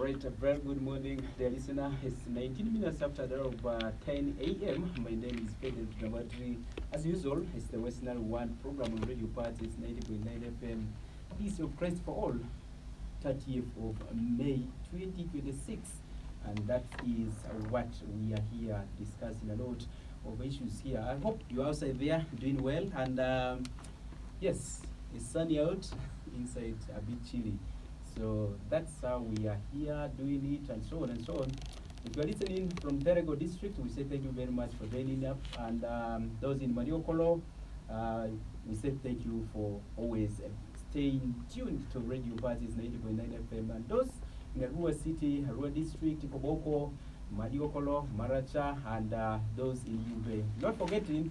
right, a very good morning, dear listener. It's 19 minutes after the hour of 10 a.m. My name is Pedro Dramatri. As usual, it's the Westnile One program on Radio Pacis 90.9 FM. Peace of Christ for all, 30th of May 2026. And that is what we are here discussing, a lot of issues here. I hope you're outside there doing well. And yes, it's sunny out, inside a bit chilly. So that's how we are here doing it, and so on and so on. If you're listening from Terego district, we say thank you very much for joining up. And those in Mariokolo, we say thank you for always staying tuned to Radio Pacis 90.9 FM. And those in Arua City, Arua district, Koboko, Mariokolo, Maracha, and those in Ube. Not forgetting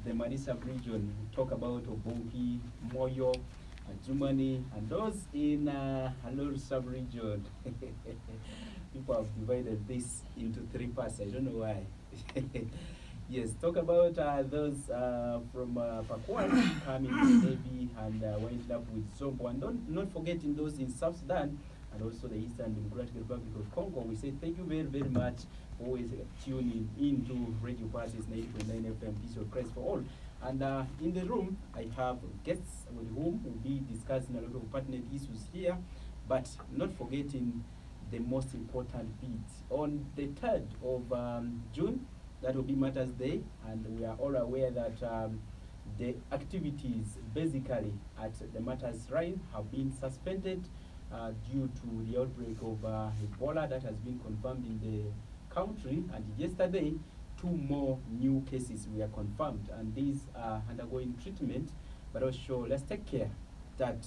the Manisa region. We talk about Obonki, Moyo, Germany, and those in Halor sub-region. People have divided this into three parts. I don't know why. Yes, talk about those from Pakwan coming to Navy and winding up with Zombo. And not forgetting those in South Sudan and also the Eastern Democratic Republic of Congo. We say thank you very, very much for always tuning into Radio Pacis 90.9 FM, Peace of Christ for all. And in the room, I have guests with whom we'll be discussing a lot of pertinent issues here, but not forgetting the most important bit. On the 3rd of June, that will be Matters Day, and we are all aware that the activities basically at the Matters Shrine have been suspended due to the outbreak of Ebola that has been confirmed in the country, and yesterday, 2 more new cases were confirmed, and these are undergoing treatment. But also, let's take care that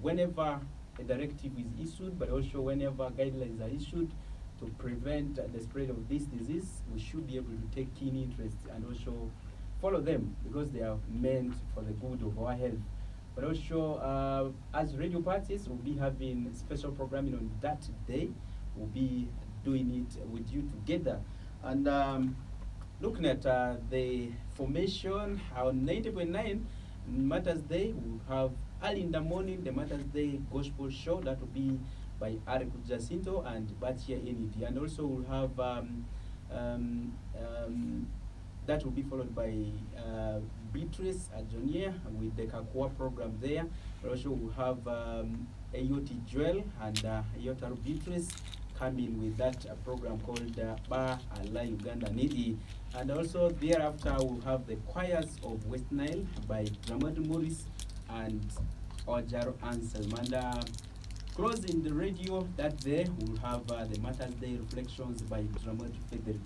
whenever a directive is issued, but also whenever guidelines are issued to prevent the spread of this disease, we should be able to take keen interest and also follow them, because they are meant for the good of our health. But also, as Radio Pacis, we'll be having special programming on that day. We'll be doing it with you together. And looking at the formation on 90.9 Matters Day, we'll have early in the morning the Matters Day Gospel Show. That will be by Eric Jacinto and Batia Eniti. And also we'll have that will be followed by Beatrice Ajonia with the Kakua program there. But also we'll have Ayoti Joel and Ayota Beatrice coming with that program called Ba Allah Uganda Nidi. And also thereafter we'll have the choirs of Westnile by Dramadu Morris and Ojaro Anselm. And closing the radio that day, we'll have the Matters Day Reflections by Dramadu Frederick.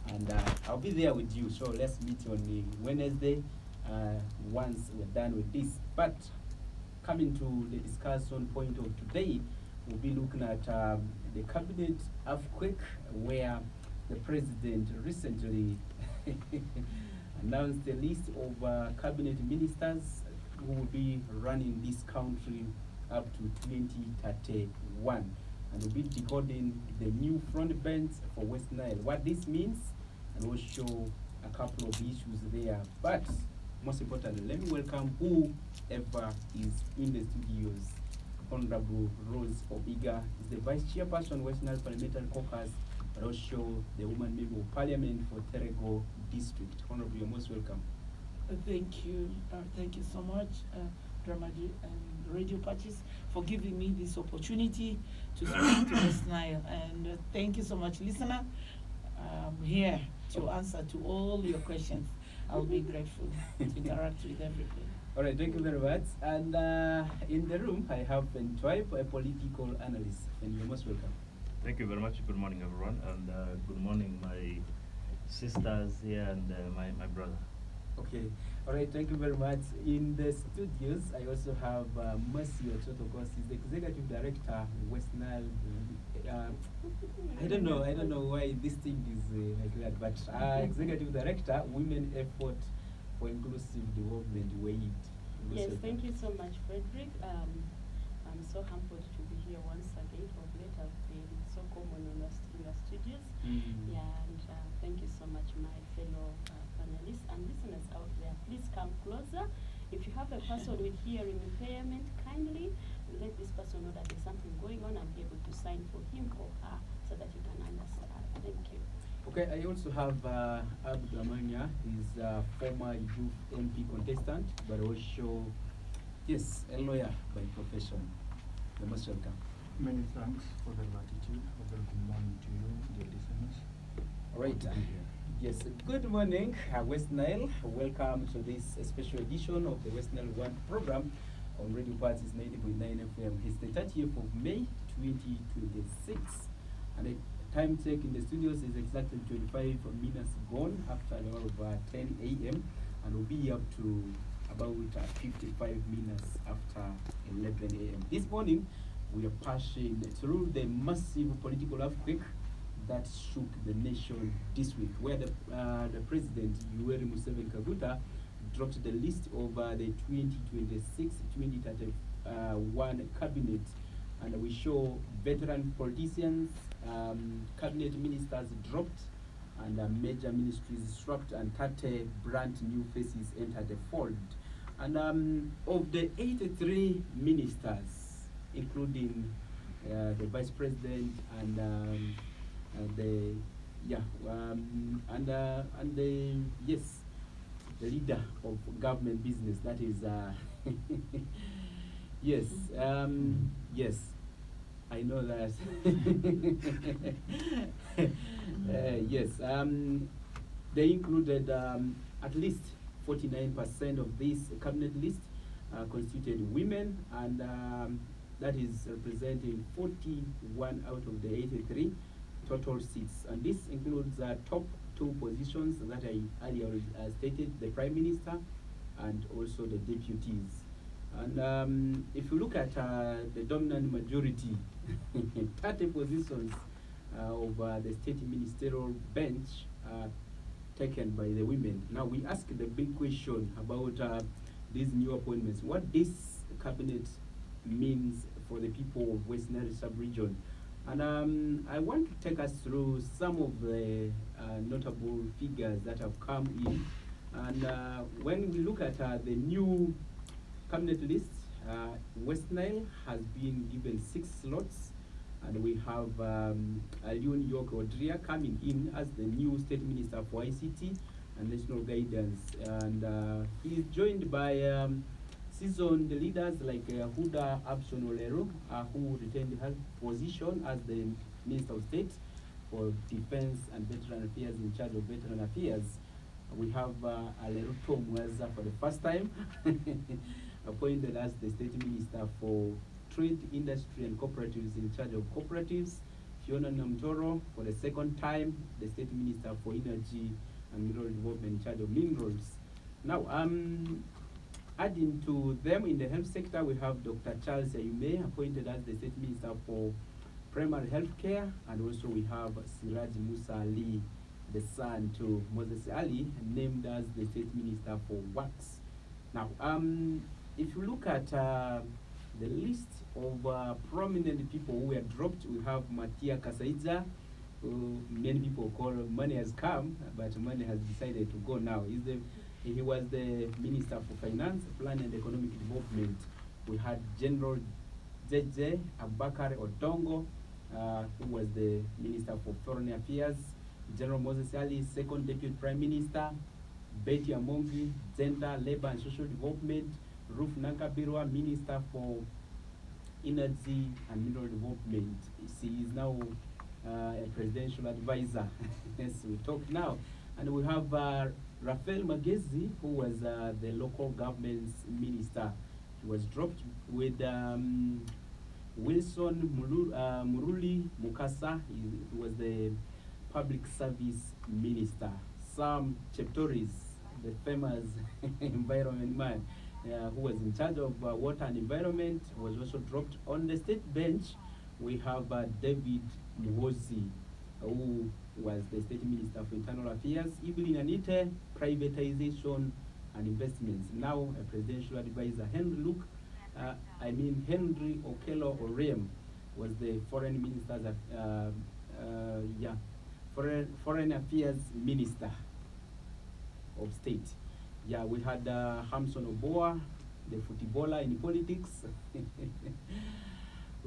And I'll be there with you, so let's meet on the Wednesday once we're done with this. But coming to the discussion point of today, we'll be looking at the cabinet earthquake, where the president recently announced a list of cabinet ministers who will be running this country up to 2031. And we'll be decoding the new front bench for Westnile, what this means, and we'll show a couple of issues there. But most importantly, let me welcome whoever is in the studios. Honorable Rose Obiga is the Vice Chairperson, Westnile Parliamentary Caucus, but also the Woman Member of Parliament for Terego District. Honorable, you're most welcome. Thank you so much, Dramadi and Radio Pacis, for giving me this opportunity to speak to Westnile. And thank you so much, listener. I'm here to answer to all your questions. I'll be grateful to interact with everybody. All right, thank you very much. And in the room, I have Ntwipe, a political analyst, and you're most welcome. Thank you very much. Good morning, everyone, and good morning, my sisters here and my brother. Okay, all right, thank you very much. In the studios, I also have Mercy Ochotokos, is the Executive Director, Westnile. I don't know why this thing is like that, but Executive Director, Women Effort for Inclusive Development, WAID. Yes, thank you so much, Frederick. I'm so humbled to be here once again. Of late, I've been so common in your studios. Yeah, and thank you so much, my fellow panelists and listeners out there. Please come closer. If you have a person with hearing impairment, kindly let this person know that there's something going on and be able to sign for him or her so that you can understand. Thank you. Okay, I also have Abdul Amanya. He's a former youth MP contestant, but also, yes, a lawyer by profession. You're most welcome. Many thanks for the latitude. A very good morning to you, dear listeners. All right. Yes, good morning, Westnile. Welcome to this special edition of the Westnile One program on Radio Pacis 90.9 FM. It's the 30th of May 2026. And the time check in the studios is exactly 25 minutes gone after the hour of 10 a.m. and will be up to about 55 minutes after 11 a.m. This morning, we are passing through the massive political earthquake that shook the nation this week, where the President, Yoweri Museveni Kaguta, dropped the list of the 2026-2031 cabinet. And we show veteran politicians, cabinet ministers dropped, and major ministries swapped, and 30 brand new faces entered the fold. And of the 83 ministers, including the Vice President and the leader of government business, that is yes, I know that. Yes, they included at least 49% of this cabinet list constituted women, and that is representing 41 out of the 83 total seats. And this includes top two positions that I earlier stated, the Prime Minister and also the deputies. And if you look at the dominant majority, 30 positions of the state ministerial bench taken by the women. Now we ask the big question about these new appointments. What this cabinet means for the people of Westnile sub-region. And I want to take us through some of the notable figures that have come in. And when we look at the new cabinet list, Westnile has been given 6 slots, and we have Aliun York Odria coming in as the new State Minister for ICT and National Guidance. And he is joined by seasoned leaders like Huda Abson Olero, who retained her position as the Minister of State for Defense and Veteran Affairs, in charge of Veteran Affairs. We have Aleruto Mweza for the first time, appointed as the State Minister for Trade, Industry and Cooperatives, in charge of cooperatives. Fiona Namtoro for the second time, the State Minister for Energy and Mineral Development, in charge of minerals. Now, adding to them in the health sector, we have Dr. Charles Ayume, appointed as the State Minister for Primary Health Care, and also we have Siraj Musa Ali, the son to Moses Ali, named as the State Minister for Works. Now, if you look at the list of prominent people who were dropped, we have Matia Kasaidza, who many people call Money Has Come, but Money has decided to go now. He was the Minister for Finance, Plan and Economic Development. We had General JJ Abakar Odongo, who was the Minister for Foreign Affairs. General Moses Ali, Second Deputy Prime Minister. Betty Amongi, Gender, Labor and Social Development. Ruth Nankabirwa, Minister for Energy and Mineral Development. She is now a presidential advisor. Yes, we talk now. And we have Rafael Magezi, who was the local government's minister. He was dropped with Wilson Muruli Mukasa. He was the public service minister. Sam Cheptoris, the famous environment man, who was in charge of water and environment, was also dropped. On the state bench, we have David Muhozi, who was the State Minister for Internal Affairs, Evelyn Anite, Privatization and Investments. Now a presidential advisor. Henry Okello Orem was the Foreign Minister's Foreign Affairs Minister of State. Yeah, we had Hamson Oboa, the footballer in politics.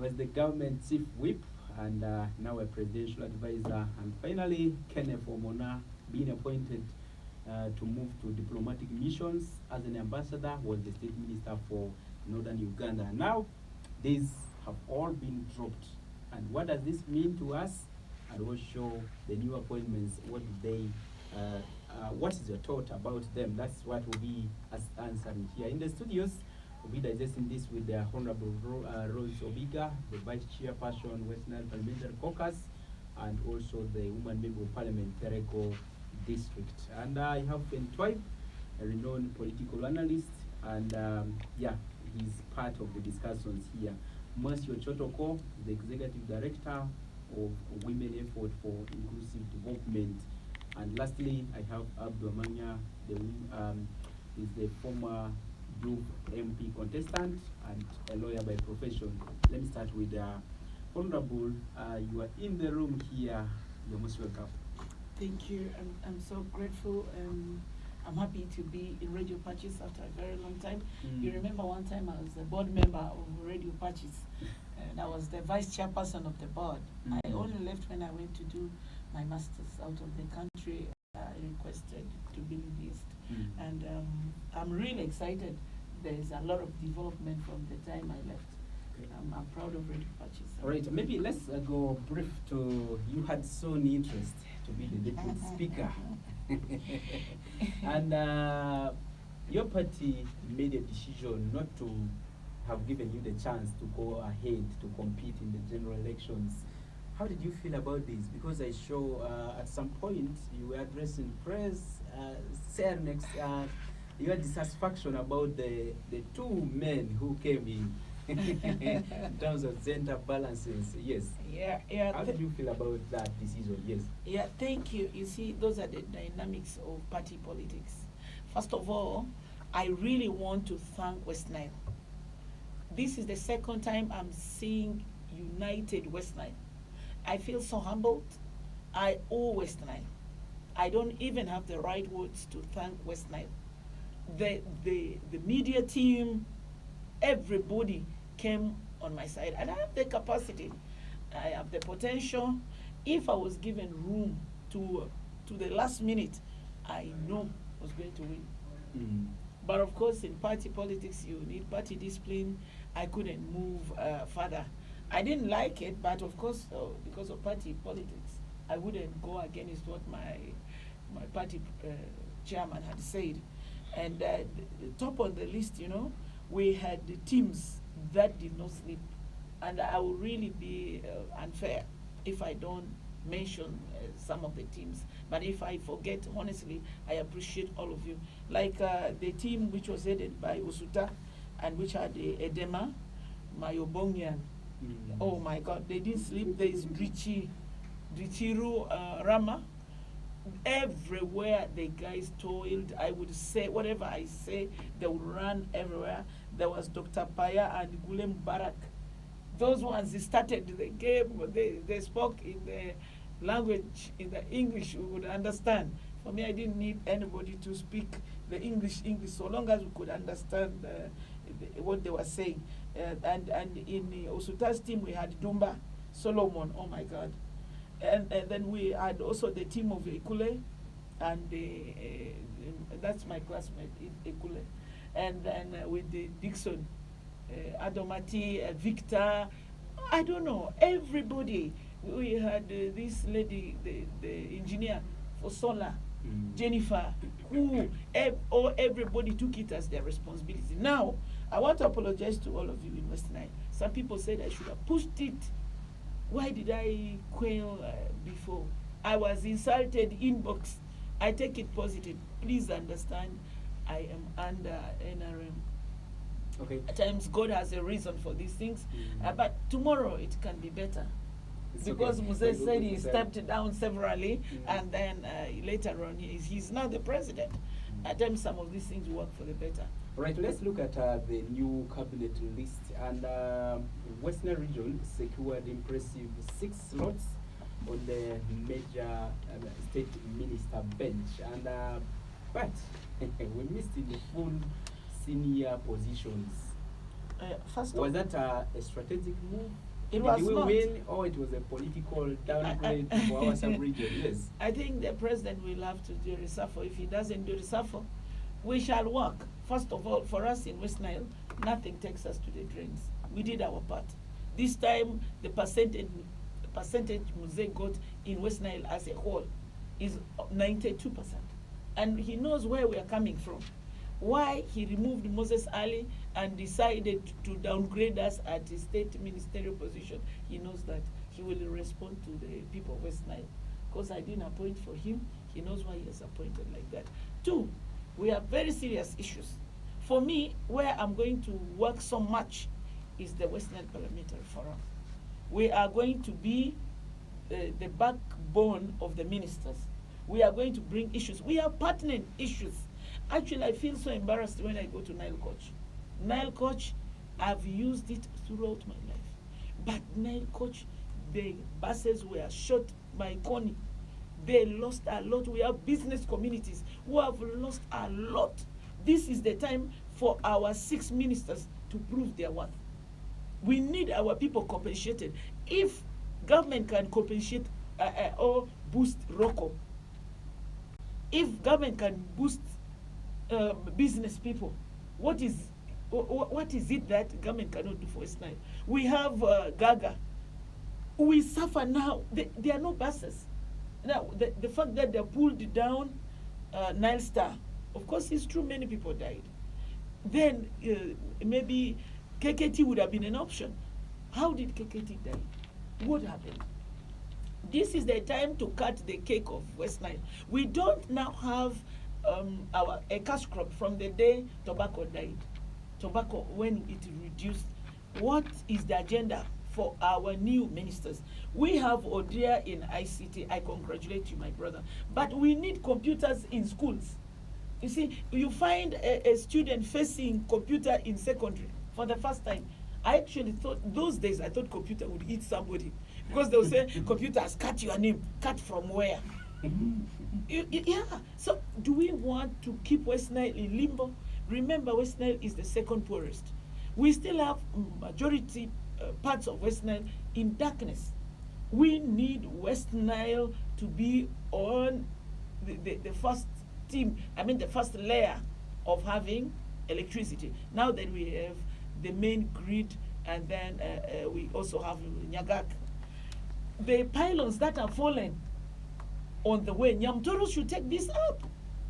was the government chief whip and now a presidential advisor. And finally, Kenneth Omona being appointed to move to diplomatic missions as an ambassador, was the state minister for northern Uganda. Now, these have all been dropped. And what does this mean to us? And we'll show the new appointments. What do they? What is your thought about them? That's what we'll be answering here in the studios. We'll be digesting this with the Honorable Rose Obiga, the Vice Chairperson, Westnile Parliamentary Caucus, and also the Woman Member of Parliament, Tereko District. And I have Entwib, a renowned political analyst, and yeah, he's part of the discussions here. Monsieur Chotoko, the Executive Director of Women Effort for Inclusive Development. And lastly, I have Abdul Amanya, is the former youth MP contestant and a lawyer by profession. Let me start with Honorable. You are in the room here. You're most welcome. Thank you. I'm so grateful. I'm happy to be in Radio Pacis after a very long time. You remember one time I was a board member of Radio Pacis, and I was the vice chairperson of the board. I only left when I went to do my master's out of the country. I requested to be released, and I'm really excited. There's a lot of development from the time I left. I'm proud of Radio Pacis. All right, maybe let's go brief to, you had shown interest to be the deputy speaker. And your party made a decision not to have given you the chance to go ahead to compete in the general elections. How did you feel about this? Because I show at some point you were addressing press, next, your dissatisfaction about the two men who came in terms of gender balances. Yes. Yeah. How did you feel about that decision? Yes. Yeah, thank you. You see, those are the dynamics of party politics. First of all, I really want to thank Westnile. This is the second time I'm seeing united Westnile. I feel so humbled. I owe Westnile. I don't even have the right words to thank Westnile. The media team, everybody came on my side, and I have the capacity. I have the potential. If I was given room to the last minute, I know I was going to win. But of course, in party politics, you need party discipline. I couldn't move further. I didn't like it, but of course, because of party politics, I wouldn't go against what my party chairman had said. And the top on the list, you know, we had the teams that did not sleep. And I will really be unfair if I don't mention some of the teams. But if I forget, honestly, I appreciate all of you. Like the team which was headed by Usuta and which had Edema, Mayobongian. Oh my God, they didn't sleep. There is Drichiru Rama. Everywhere the guys toiled, I would say, whatever I say, they would run everywhere. There was Dr. Paya and Gulem Barak. Those ones, they started the game, they spoke in the language, in the English we would understand. For me, I didn't need anybody to speak the English, so long as we could understand what they were saying. And in Osuta's team, we had Dumba, Solomon, oh my God. And then we had also the team of Ekule, and that's my classmate, Ekule. And then with the Dixon, Adomati, Victor, I don't know, everybody. We had this lady, the engineer for solar, Jennifer, who everybody took it as their responsibility. Now, I want to apologize to all of you in Westnile. Some people said I should have pushed it. Why did I quail before? I was insulted inbox. I take it positive. Please understand, I am under NRM. Okay. At times, God has a reason for these things, but tomorrow it can be better. It's Because okay. Moses said he stepped down severally, and then later on he's now the president. At times, some of these things work for the better. All right, let's look at the new cabinet list. And Western region secured impressive 6 slots on the major state minister bench. And but we missed in the full senior positions. First Was of that a strategic move? It was Did we not. win, or it was a political downgrade for our sub-region? Yes. I think the president will have to do reshuffle. If he doesn't do reshuffle, we shall work. First of all, for us in West Nile, nothing takes us to the drains. We did our part. This time, the percentage Mzee got in West Nile as a whole is 92%. And he knows where we are coming from. Why he removed Moses Ali and decided to downgrade us at the state ministerial position, he knows that he will respond to the people of West Nile. Because I didn't appoint for him, he knows why he is appointed like that. Two, we have very serious issues. For me, where I'm going to work so much is the West Nile Parliamentary Forum. We are going to be the backbone of the ministers. We are going to bring issues. We have pertinent issues. Actually, I feel so embarrassed when I go to Nile Coach. Nile Coach, I've used it throughout my life. But Nile Coach, the buses were shot by Connie. They lost a lot. We have business communities who have lost a lot. This is the time for our 6 ministers to prove their worth. We need our people compensated. If government can compensate or boost ROCO, if government can boost business people, what is it that government cannot do for West Nile? We have Gaga. We suffer now. There are no buses. Now, the fact that they pulled down Nile Star, of course, it's true, many people died. Then maybe KKT would have been an option. How did KKT die? What happened? This is the time to cut the cake of West Nile. We don't now have a cash crop from the day tobacco died. Tobacco, when it reduced, what is the agenda for our new ministers? We have Odia in ICT. I congratulate you, my brother. But we need computers in schools. You see, you find a student facing computer in secondary for the first time. I actually thought, those days, I thought computer would eat somebody. Because they would say, computers, cut your name. Cut from where? Yeah. So do we want to keep West Nile in limbo? Remember, West Nile is the second poorest. We still have majority parts of West Nile in darkness. We need West Nile to be on the first team, the first layer of having electricity. Now that we have the main grid, and then we also have Nyagak. The pylons that are fallen on the way, Nyamtoro should take this up.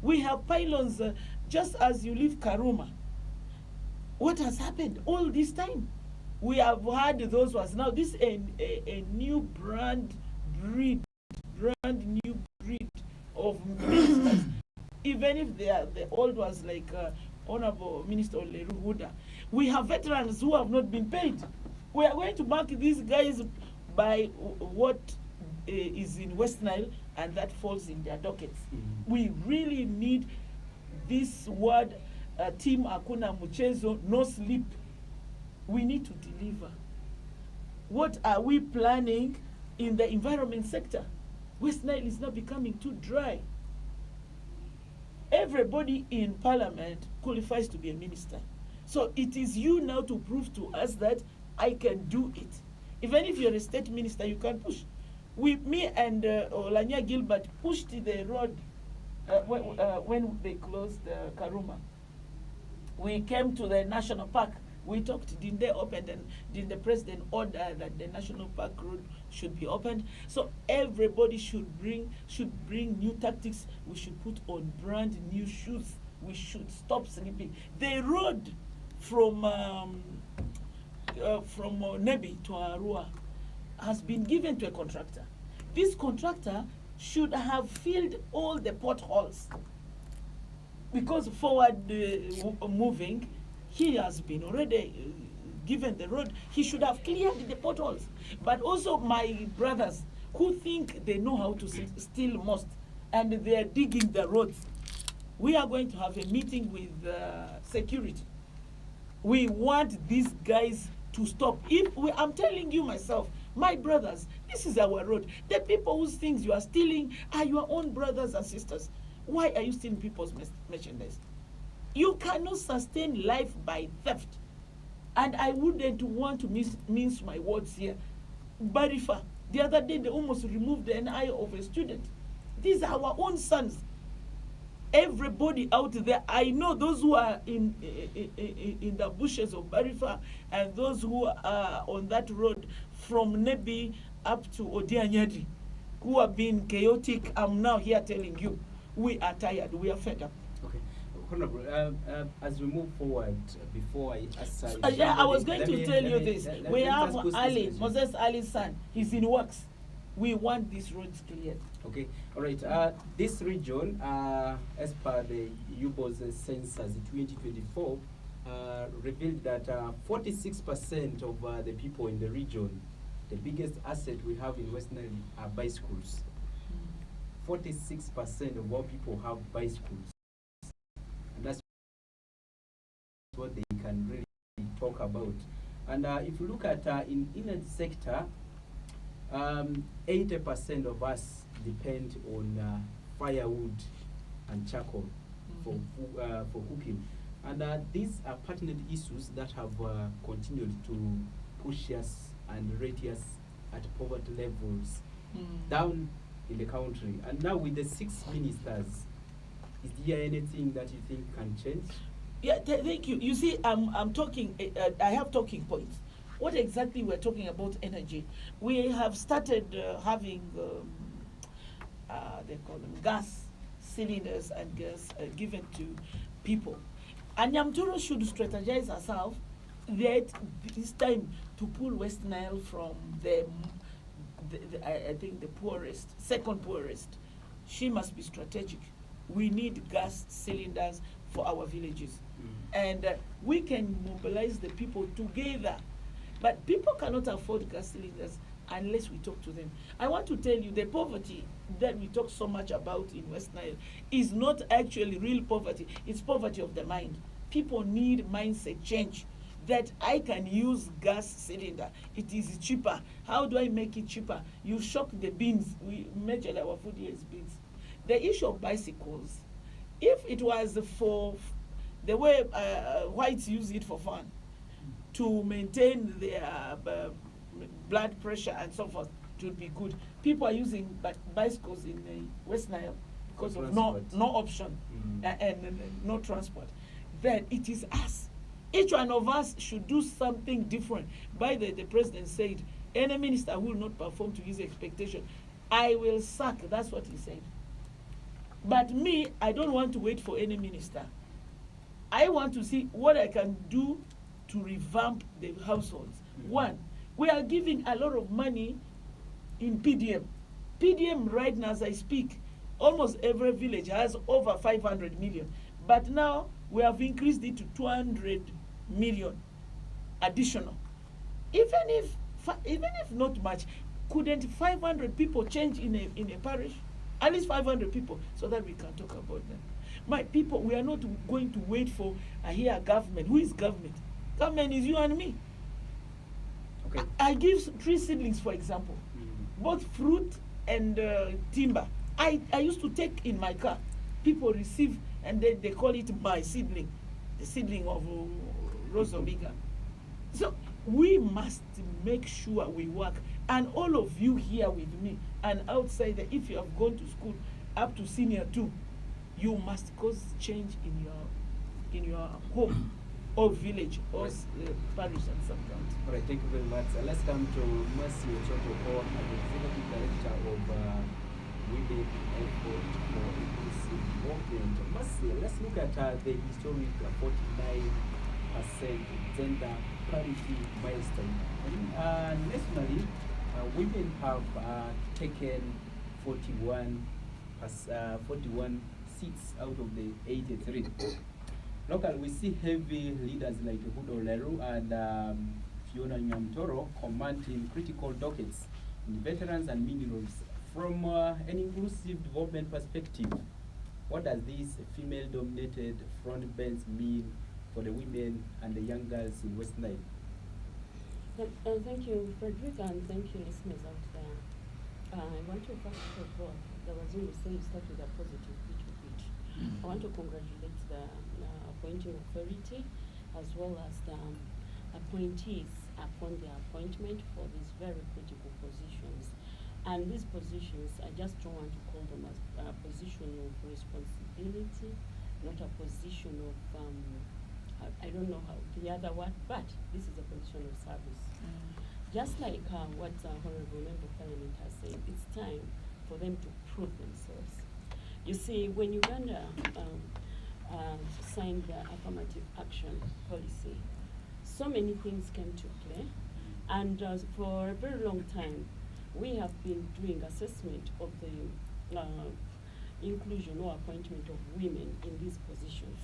We have pylons just as you leave Karuma. What has happened all this time? We have had those ones. Now this is a new brand new breed of ministers. Even if they are the old ones like Honorable Minister Oleru Huda. We have veterans who have not been paid. We are going to mark these guys by what is in West Nile, and that falls in their dockets. We really need this word, Team Akuna Muchezo, no sleep. We need to deliver. What are we planning in the environment sector? West Nile is now becoming too dry. Everybody in parliament qualifies to be a minister. So it is you now to prove to us that I can do it. Even if you're a state minister, you can push. Me and Olanya Gilbert pushed the road when they closed Karuma. We came to the national park. We talked, didn't they open, and did the president order that the national park road should be opened? So everybody should bring new tactics. We should put on brand new shoes. We should stop sleeping. The road from Nebi to Arua has been given to a contractor. This contractor should have filled all the potholes, because forward moving, he has been already given the road. He should have cleared the potholes. But also my brothers who think they know how to steal most, and they are digging the roads. We are going to have a meeting with security. We want these guys to stop. I'm telling you myself, my brothers, this is our road. The people whose things you are stealing are your own brothers and sisters. Why are you stealing people's merchandise? You cannot sustain life by theft. And I wouldn't want to mince my words here. Barifa, the other day they almost removed the NI of a student. These are our own sons. Everybody out there, I know those who are in the bushes of Barifa and those who are on that road from Nebi up to Odianyadi, who have been chaotic. I'm now here telling you, we are tired, we are fed up. Okay. Honorable, as we move forward, before I ask Yeah, I was going to tell you this. We have Ali, Moses Ali's son. He's in works. We want these roads cleared. Okay, all right. This region, as per the UBO's census 2024, revealed that 46% of the people in the region, the biggest asset we have in Westnile are bicycles. 46% of all people have bicycles. And that's what they can really talk about. And if you look at in inner sector, 80% of us depend on firewood and charcoal for cooking. And these are pertinent issues that have continued to push us and rate us at poverty levels down in the country. And now with the 6 ministers, is there anything that you think can change? Yeah, thank you. You see, I'm talking, I have talking points. What exactly we're talking about energy? We have started having, they call them gas cylinders and gas given to people. And Nyamtoro should strategize herself that it's time to pull Westnile from I think the poorest, second poorest. She must be strategic. We need gas cylinders for our villages. And we can mobilize the people together. But people cannot afford gas cylinders unless we talk to them. I want to tell you, the poverty that we talk so much about in Westnile is not actually real poverty. It's poverty of the mind. People need mindset change, that I can use gas cylinder. It is cheaper. How do I make it cheaper? You shock the beans. We measure our food here is beans. The issue of bicycles, if it was for the way whites use it for fun, to maintain their blood pressure and so forth, it would be good. People are using bicycles in Westnile because of no option and no transport. Then it is us. Each one of us should do something different. By the president said, any minister will not perform to his expectation, I will sack. That's what he said. But me, I don't want to wait for any minister. I want to see what I can do to revamp the households. One, we are giving a lot of money in PDM. PDM right now as I speak, almost every village has over 500 million. But now we have increased it to 200 million additional. Even if not much, couldn't 500 people change in a parish? At least 500 people, so that we can talk about them. My people, we are not going to wait for a government. Who is government? Government is you and me. Okay. I give 3 seedlings, for example, both fruit and timber. I used to take in my car. People receive, and then they call it my seedling, the seedling of Rose Omega. So we must make sure we work. And all of you here with me and outside, if you have gone to school up to senior 2, you must cause change in your home or village or parish and sub-county. All right, thank you very much. Let's come to Mercy Ochoto, the Executive Director of Women Effort for Inclusive Development. Mercy, let's look at the historic 49% gender parity milestone. Nationally, women have taken 41 seats out of the 83. Local, we see heavy leaders like Hudo Leru and Fiona Nyamtoro commanding critical dockets in veterans and minerals. From an inclusive development perspective, what does this female-dominated front bench mean for the women and the young girls in Westnile? Thank you, Frederick, and thank you, listeners out there. I want to first of all, there was always saying start with a positive, which we did. I want to congratulate the appointing authority as well as the appointees upon their appointment for these very critical positions. And these positions, I just don't want to call them as a position of responsibility, not a position of, I don't know how the other word, but this is a position of service. Just like what Honorable Member of Parliament has said, it's time for them to prove themselves. You see, when Uganda signed the affirmative action policy, so many things came to play, and for a very long time, we have been doing assessment of the inclusion or appointment of women in these positions.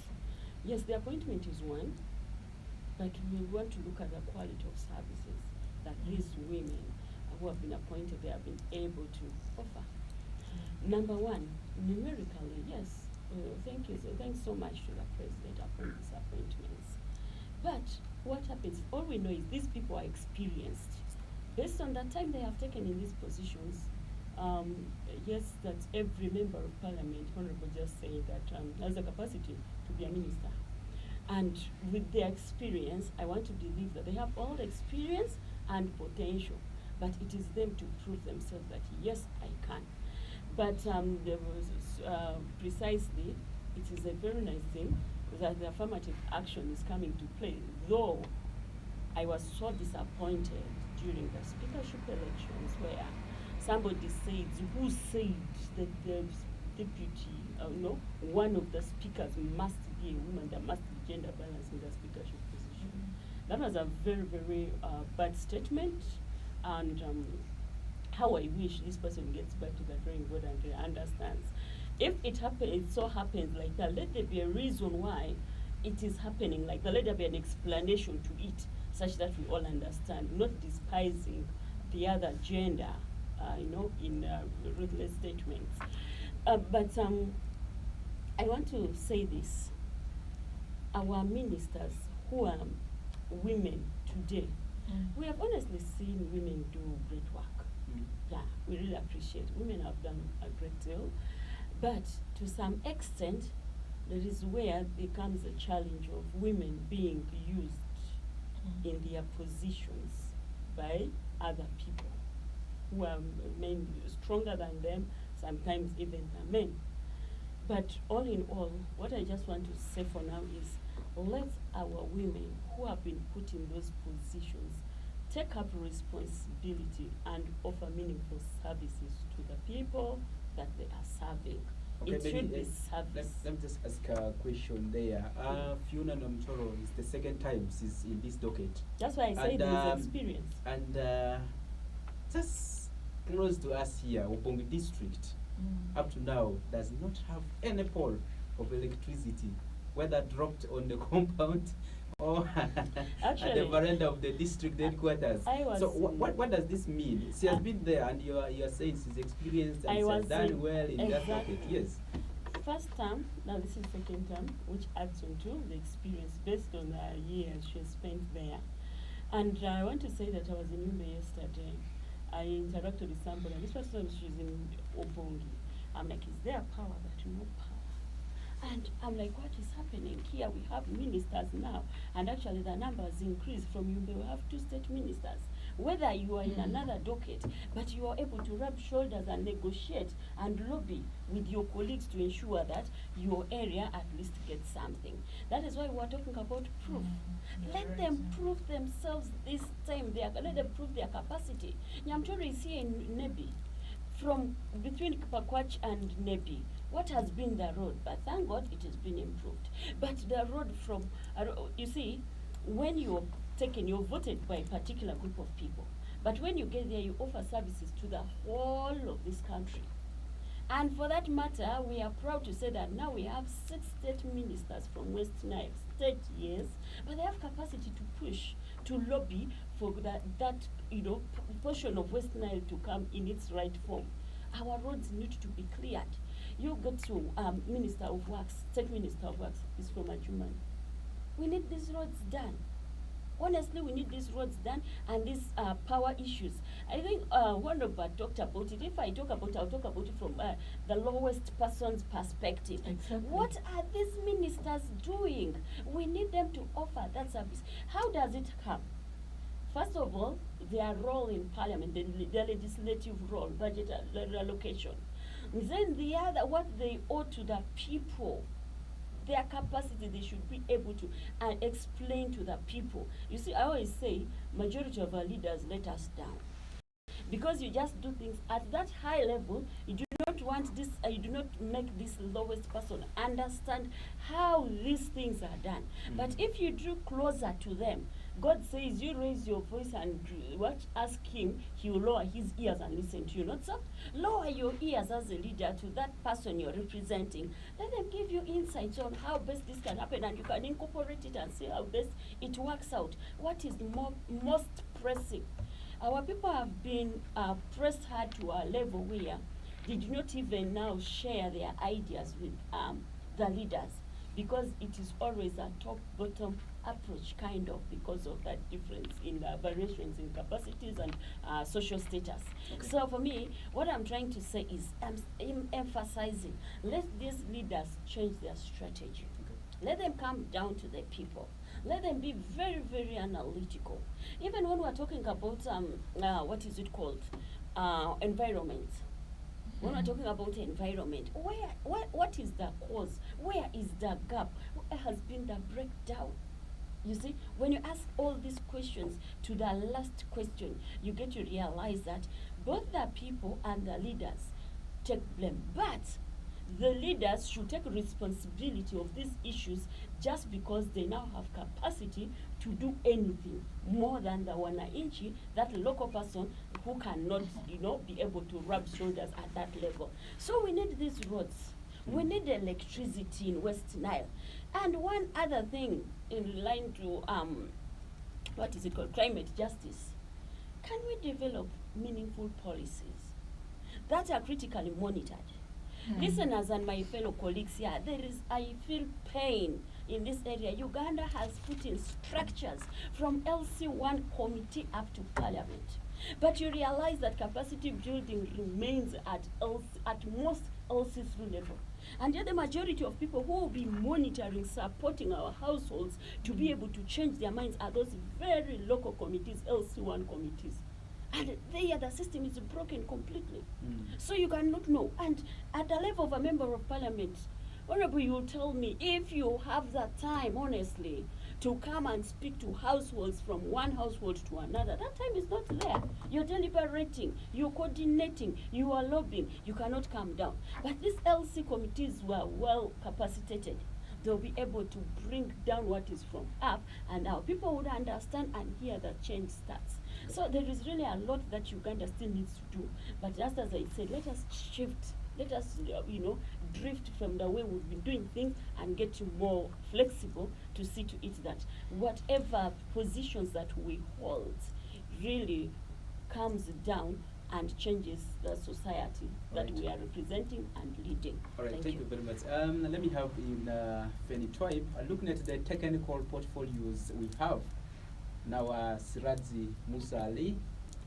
Yes, the appointment is one, but we want to look at the quality of services that these women who have been appointed, they have been able to offer. Number one, numerically, yes, thank you. So thanks so much to the President upon these appointments. But what happens, all we know is these people are experienced. Based on the time they have taken in these positions, yes, that every member of Parliament, Honorable just saying that has the capacity to be a minister. And with their experience, I want to believe that they have all the experience and potential, but it is them to prove themselves that yes, I can. But there was precisely, it is a very nice thing that the affirmative action is coming to play, though I was so disappointed during the speakership elections where somebody said, who said that the deputy, one of the speakers must be a woman, there must be gender balance in the speakership position. That was a very, very bad statement, and how I wish this person gets back to the drawing board and understands. If it so happens like that, let there be a reason why it is happening like that. Let there be an explanation to it, such that we all understand, not despising the other gender, in ruthless statements. But I want to say this. Our ministers who are women today, we have honestly seen women do great work. Yeah, we really appreciate. Women have done a great deal. But to some extent, there is where it becomes a challenge of women being used in their positions by other people who are men stronger than them, sometimes even the men. But all in all, what I just want to say for now is, let our women who have been put in those positions take up responsibility and offer meaningful services to the people that they are serving. Okay, it should be service. Let me just ask a question there. Fiona Namtoro is the second time she's in this docket. That's why I say there is experience. And just close to us here, Ubongo district, up to now, does not have any pole of electricity, whether dropped on the compound or at the veranda of the district headquarters. So what does this mean? She has been there, and you are saying she's experienced and she has done well in that docket. Yes. First term, now this is second term, which adds on to the experience based on the years she spent there. And I want to say that I was in Yumbe yesterday. I interacted with somebody, and this person, she's in Obongi. I'm like, is there power that no power? And I'm like, what is happening here? We have ministers now, and actually the numbers increased from Yumbe. We have 2 state ministers. Whether you are in another docket, but you are able to rub shoulders and negotiate and lobby with your colleagues to ensure that your area at least gets something. That is why we are talking about proof. Let them prove themselves this time. Let them prove their capacity. Nyamtoro is here in Nebi, from between Pakwach and Nebi. What has been the road? But thank God it has been improved. But the road from, you see, when you're voted by a particular group of people. But when you get there, you offer services to the whole of this country. And for that matter, we are proud to say that now we have 6 state ministers from Westnile state, yes, but they have capacity to push, to lobby for that portion of Westnile to come in its right form. Our roads need to be cleared. You go to Minister of Works, State Minister of Works is from Ajuman. We need these roads done. Honestly, we need these roads done and these power issues. I think one of us talked about it. If I talk about it, I'll talk about it from the lowest person's perspective. Exactly. What are these ministers doing? We need them to offer that service. How does it come? First of all, their role in parliament, the legislative role, budget allocation. Then the other, what they owe to the people, their capacity, they should be able to explain to the people. You see, I always say, majority of our leaders let us down. Because you just do things at that high level, you do not want this, you do not make this lowest person understand how these things are done. But if you drew closer to them, God says you raise your voice and ask him, he will lower his ears and listen to you. Not so? Lower your ears as a leader to that person you're representing. Let them give you insights on how best this can happen, and you can incorporate it and see how best it works out. What is most pressing? Our people have been pressed hard to a level where they do not even now share their ideas with the leaders, because it is always a top-bottom approach, kind of, because of that difference in variations in capacities and social status. Okay. So for me, what I'm trying to say is I'm emphasizing, let these leaders change their strategy. Okay. Let them come down to the people. Let them be very, very analytical. Even when we're talking about, what is it called, environment. When we're talking about environment, what is the cause? Where is the gap? Where has been the breakdown? You see, when you ask all these questions to the last question, you get to realize that both the people and the leaders take blame. But the leaders should take responsibility of these issues just because they now have capacity to do anything more than the wananchi, that local person who cannot, be able to rub shoulders at that level. So we need these roads. We need electricity in West Nile. And one other thing in line to, what is it called, climate justice. Can we develop meaningful policies that are critically monitored? Listeners and my fellow colleagues here, I feel pain in this area. Uganda has put in structures from LC1 committee up to parliament. But you realize that capacity building remains at most LC3 level. And yet the majority of people who will be monitoring, supporting our households to be able to change their minds are those very local committees, LC1 committees. And there the system is broken completely. So you cannot know. And at the level of a member of parliament, Honorable, you will tell me, if you have that time, honestly, to come and speak to households from one household to another, that time is not there. You're deliberating, you're coordinating, you are lobbying, you cannot come down. But these LC committees were well capacitated. They'll be able to bring down what is from up, and our people would understand and hear that change starts. So there is really a lot that Uganda still needs to do. But just as I said, let us shift. Let us, drift from the way we've been doing things and get more flexible to see to it that whatever positions that we hold really comes down and changes the society that we are representing and leading. All right, thank you very much. Let me have in Fanny Twaib, looking at the technical portfolios we have now, Siradzi Musa Ali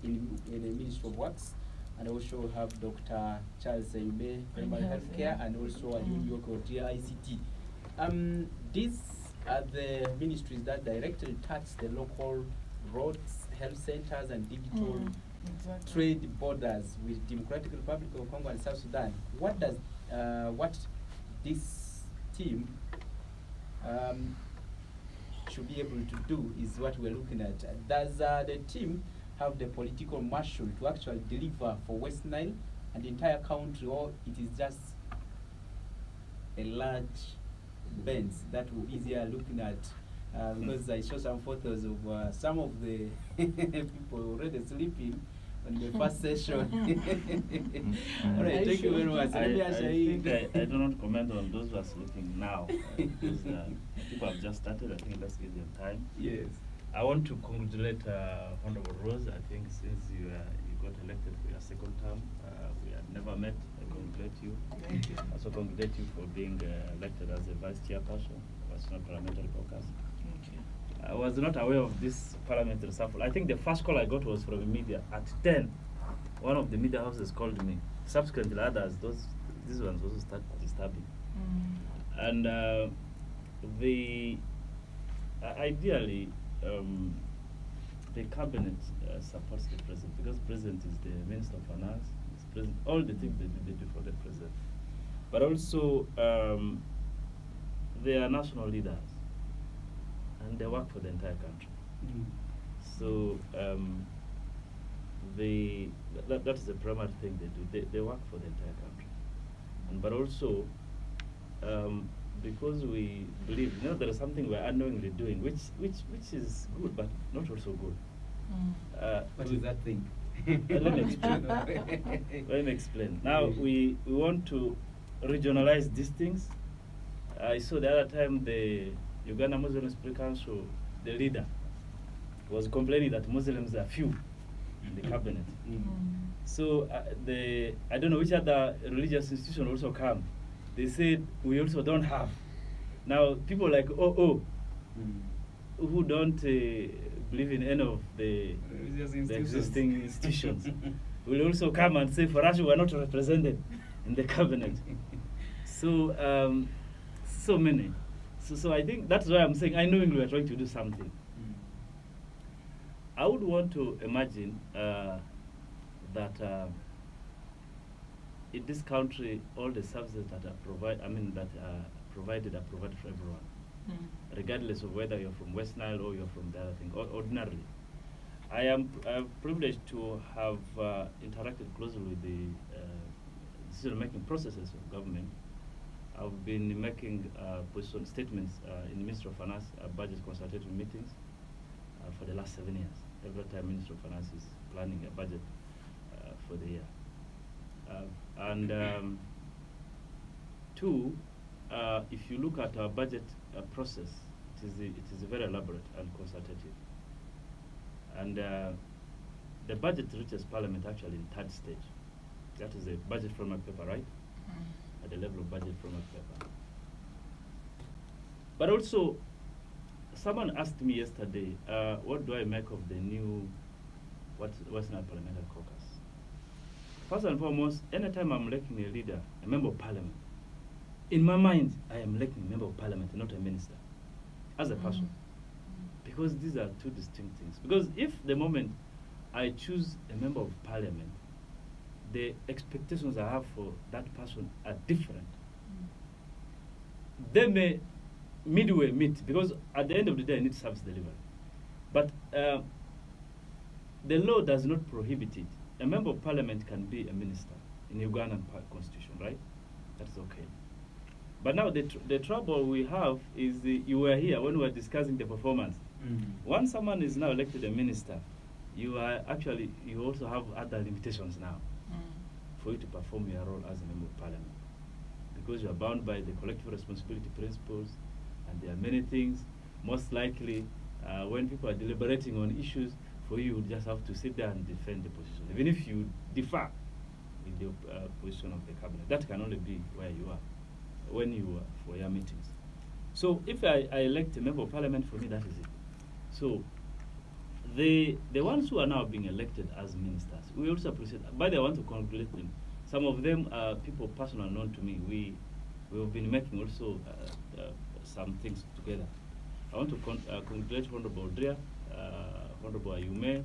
in the Ministry of Works, and also have Dr. Charles Sayume, Primary Healthcare, and also Ali Yoko, ICT. These are the ministries that directly touch the local roads, health centers, and digital trade borders with Democratic Republic of Congo and South Sudan. What does what this team should be able to do is what we're looking at. Does the team have the political muscle to actually deliver for West Nile and the entire country, or it is just a large bench that we're easier looking at? Because I saw some photos of some of the people already sleeping on the first session. All right, thank you very much. I do not comment on those who are sleeping now. Because people have just started. I think let's give them time. Yes. I want to congratulate Honorable Rose. I think since you got elected for your second term, we had never met. I congratulate you. Thank you. Also congratulate you for being elected as a vice chairperson of Westnile Parliamentary Caucus. Thank you. I was not aware of this parliamentary reshuffle. I think the first call I got was from the media at 10. One of the media houses called me. Subsequently, others, these ones also started disturbing. And ideally, the cabinet supports the president, because the president is the minister of finance. All the things they do for the president. But also, they are national leaders, and they work for the entire country. So that is the primary thing they do. They work for the entire country, but also because we believe, there is something we're unknowingly doing, which is good, but not also good. What is that thing? Let me explain. Let me explain. Now we want to regionalize these things. I saw the other time the Uganda Muslim Spring Council, the leader, was complaining that Muslims are few in the cabinet. So I don't know which other religious institution also come. They said we also don't have. Now people like who don't believe in any of the existing institutions will also come and say, for us, we are not represented in the cabinet. So so many. So I think that's why I'm saying I know we are trying to do something. I would want to imagine that in this country, all the services that are provided are provided for everyone, regardless of whether you're from Westnile or you're from the other thing. Ordinarily, I am privileged to have interacted closely with the decision-making processes of government. I've been making position statements in the Ministry of Finance budget consultative meetings for the last 7 years. Every time Minister of Finance is planning a budget for the year. Two, if you look at our budget process, it is very elaborate and consultative. And the budget reaches Parliament actually in third stage. That is a budget framework paper, right? At the level of budget framework paper. But also, someone asked me yesterday, what do I make of the new Westnile Parliamentary Caucus? First and foremost, anytime I'm electing a leader, a member of Parliament, in my mind, I am electing a member of Parliament, not a minister, as a person. Because these are two distinct things. Because if the moment I choose a member of Parliament, the expectations I have for that person are different. They may midway meet, because at the end of the day, I need service delivery. But the law does not prohibit it. A member of Parliament can be a minister in the Ugandan constitution, right? That's okay. But now the trouble we have is you were here when we were discussing the performance. Once someone is now elected a minister, you also have other limitations now for you to perform your role as a member of Parliament, because you are bound by the collective responsibility principles, and there are many things. Most likely, when people are deliberating on issues, for you just have to sit there and defend the position, even if you differ with the position of the cabinet. That can only be where you are, when you are for your meetings. So if I elect a member of Parliament, for me that is it. So the ones who are now being elected as ministers, we also appreciate. By the way, I want to congratulate them. Some of them are people personal known to me. We have been making also some things together. I want to congratulate Honorable Drea, Honorable Ayume,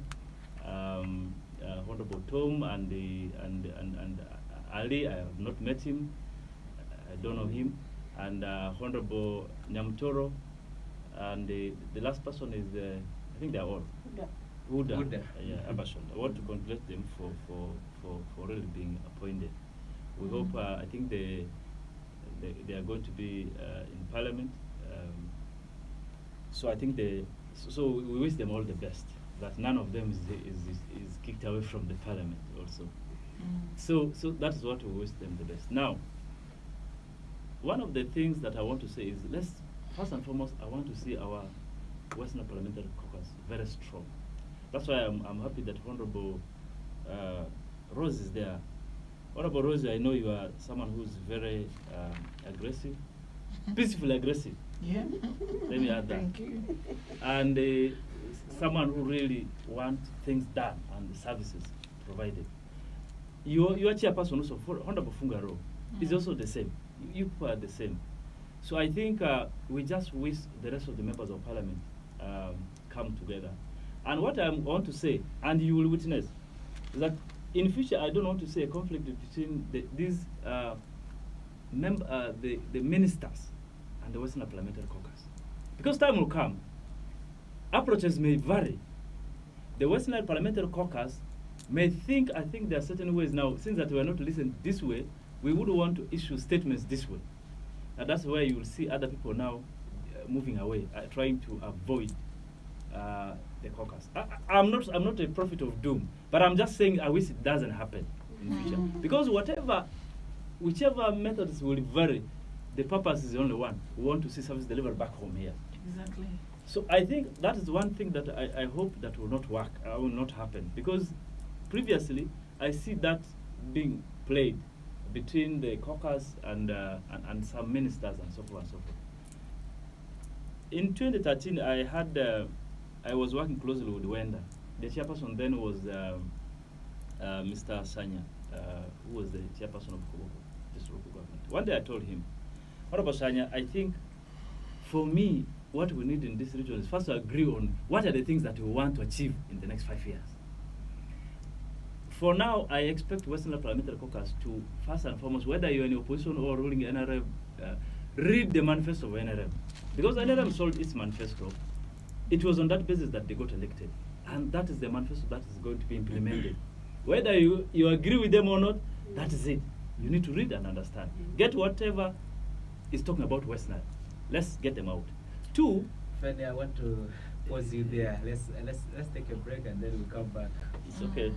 Honorable Tom, and Ali. I have not met him. I don't know him. And Honorable Nyamtoro, and the last person is I think they are all. Huda. Yeah, Abashon. I want to congratulate them for really being appointed. We hope. I think they are going to be in Parliament. So I think so we wish them all the best. That none of them is kicked away from the Parliament also. So that is what we wish them the best. Now, one of the things that I want to say is, first and foremost, I want to see our Western Parliamentary Caucus very strong. That's why I'm happy that Honorable Rose is there. Honorable Rose, I know you are someone who's very aggressive, peacefully aggressive. Yeah. Let me add that. Thank you. And someone who really wants things done and the services provided. Your chairperson also, Honorable Fungaro, is also the same. You people are the same. So I think we just wish the rest of the members of parliament come together. And what I want to say, and you will witness, is that in future I don't want to see a conflict between these the ministers and the Western Parliamentary Caucus. Because time will come, approaches may vary. The Western Parliamentary Caucus may think, I think there are certain ways now, since that we are not listening this way, we would want to issue statements this way. And that's where you will see other people now moving away, trying to avoid the caucus. I'm not a prophet of doom, but I'm just saying I wish it doesn't happen in the future. Because whichever methods will vary, the purpose is the only one. We want to see service delivered back home here. Exactly. So I think that is one thing that I hope that will not work, will not happen. Because previously, I see that being played between the caucus and some ministers and so forth and so forth. In 2013, I was working closely with Wenda. The chairperson then was Mr. Sanya, who was the chairperson of Koboko, this local government. One day I told him, what about Sanya? I think for me, what we need in this region is first to agree on what are the things that we want to achieve in the next 5 years. For now, I expect Western Parliamentary Caucus to, first and foremost, whether you're in opposition or ruling NRM, read the manifesto of NRM. Because NRM sold its manifesto, it was on that basis that they got elected. And that is the manifesto that is going to be implemented. Whether you agree with them or not, that is it. You need to read and understand. Get whatever is talking about Westnile. Let's get them out. Two, Fanny, I want to pause you there. Let's take a break and then we'll come back. it's okay.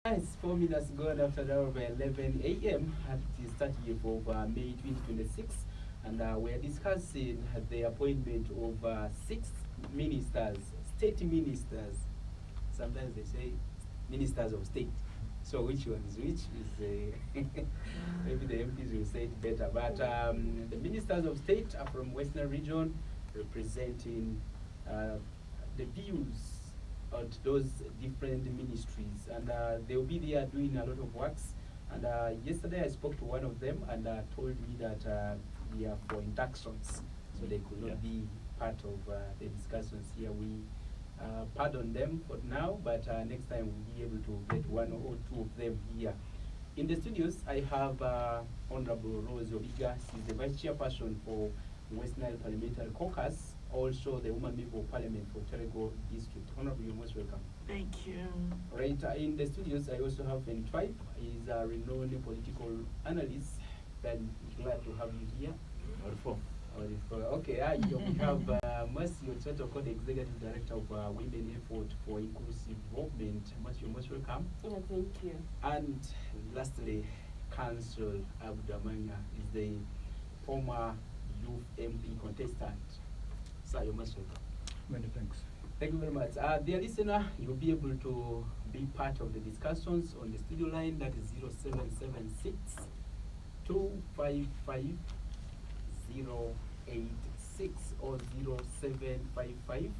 It's 4 minutes gone after the hour of 11 a.m. at the 30th of May 2026, and we're discussing the appointment of 6 ministers, state ministers. Sometimes they say ministers of state. So which one is which is maybe the MPs will say it better. But the ministers of state are from Westnile region, representing the views at those different ministries, and they'll be there doing a lot of works. And yesterday I spoke to one of them, and told me that they are for inductions, so they could not be part of the discussions here. We pardon them for now, but next time we'll be able to get one or two of them here. In the studios, I have Honorable Rose Obiga. She's the Vice Chairperson for Westnile Parliamentary Caucus, also the Woman Member of Parliament for Terego District. Honorable, you're most welcome. Thank you. Right, in the studios, I also have Ben Tribe. He's a renowned political analyst. Ben, glad to have you here. Wonderful. Okay, we have Mercy Ochoto, the Executive Director of Women Effort for Inclusive Development. Mercy, you're most welcome. Yeah, thank you. And lastly, Council Abdamanga is the former youth MP contestant. Sir, you're most welcome. Many thanks. Thank you very much. Dear listener, you'll be able to be part of the discussions on the studio line. That is 0776 255 086 or 0755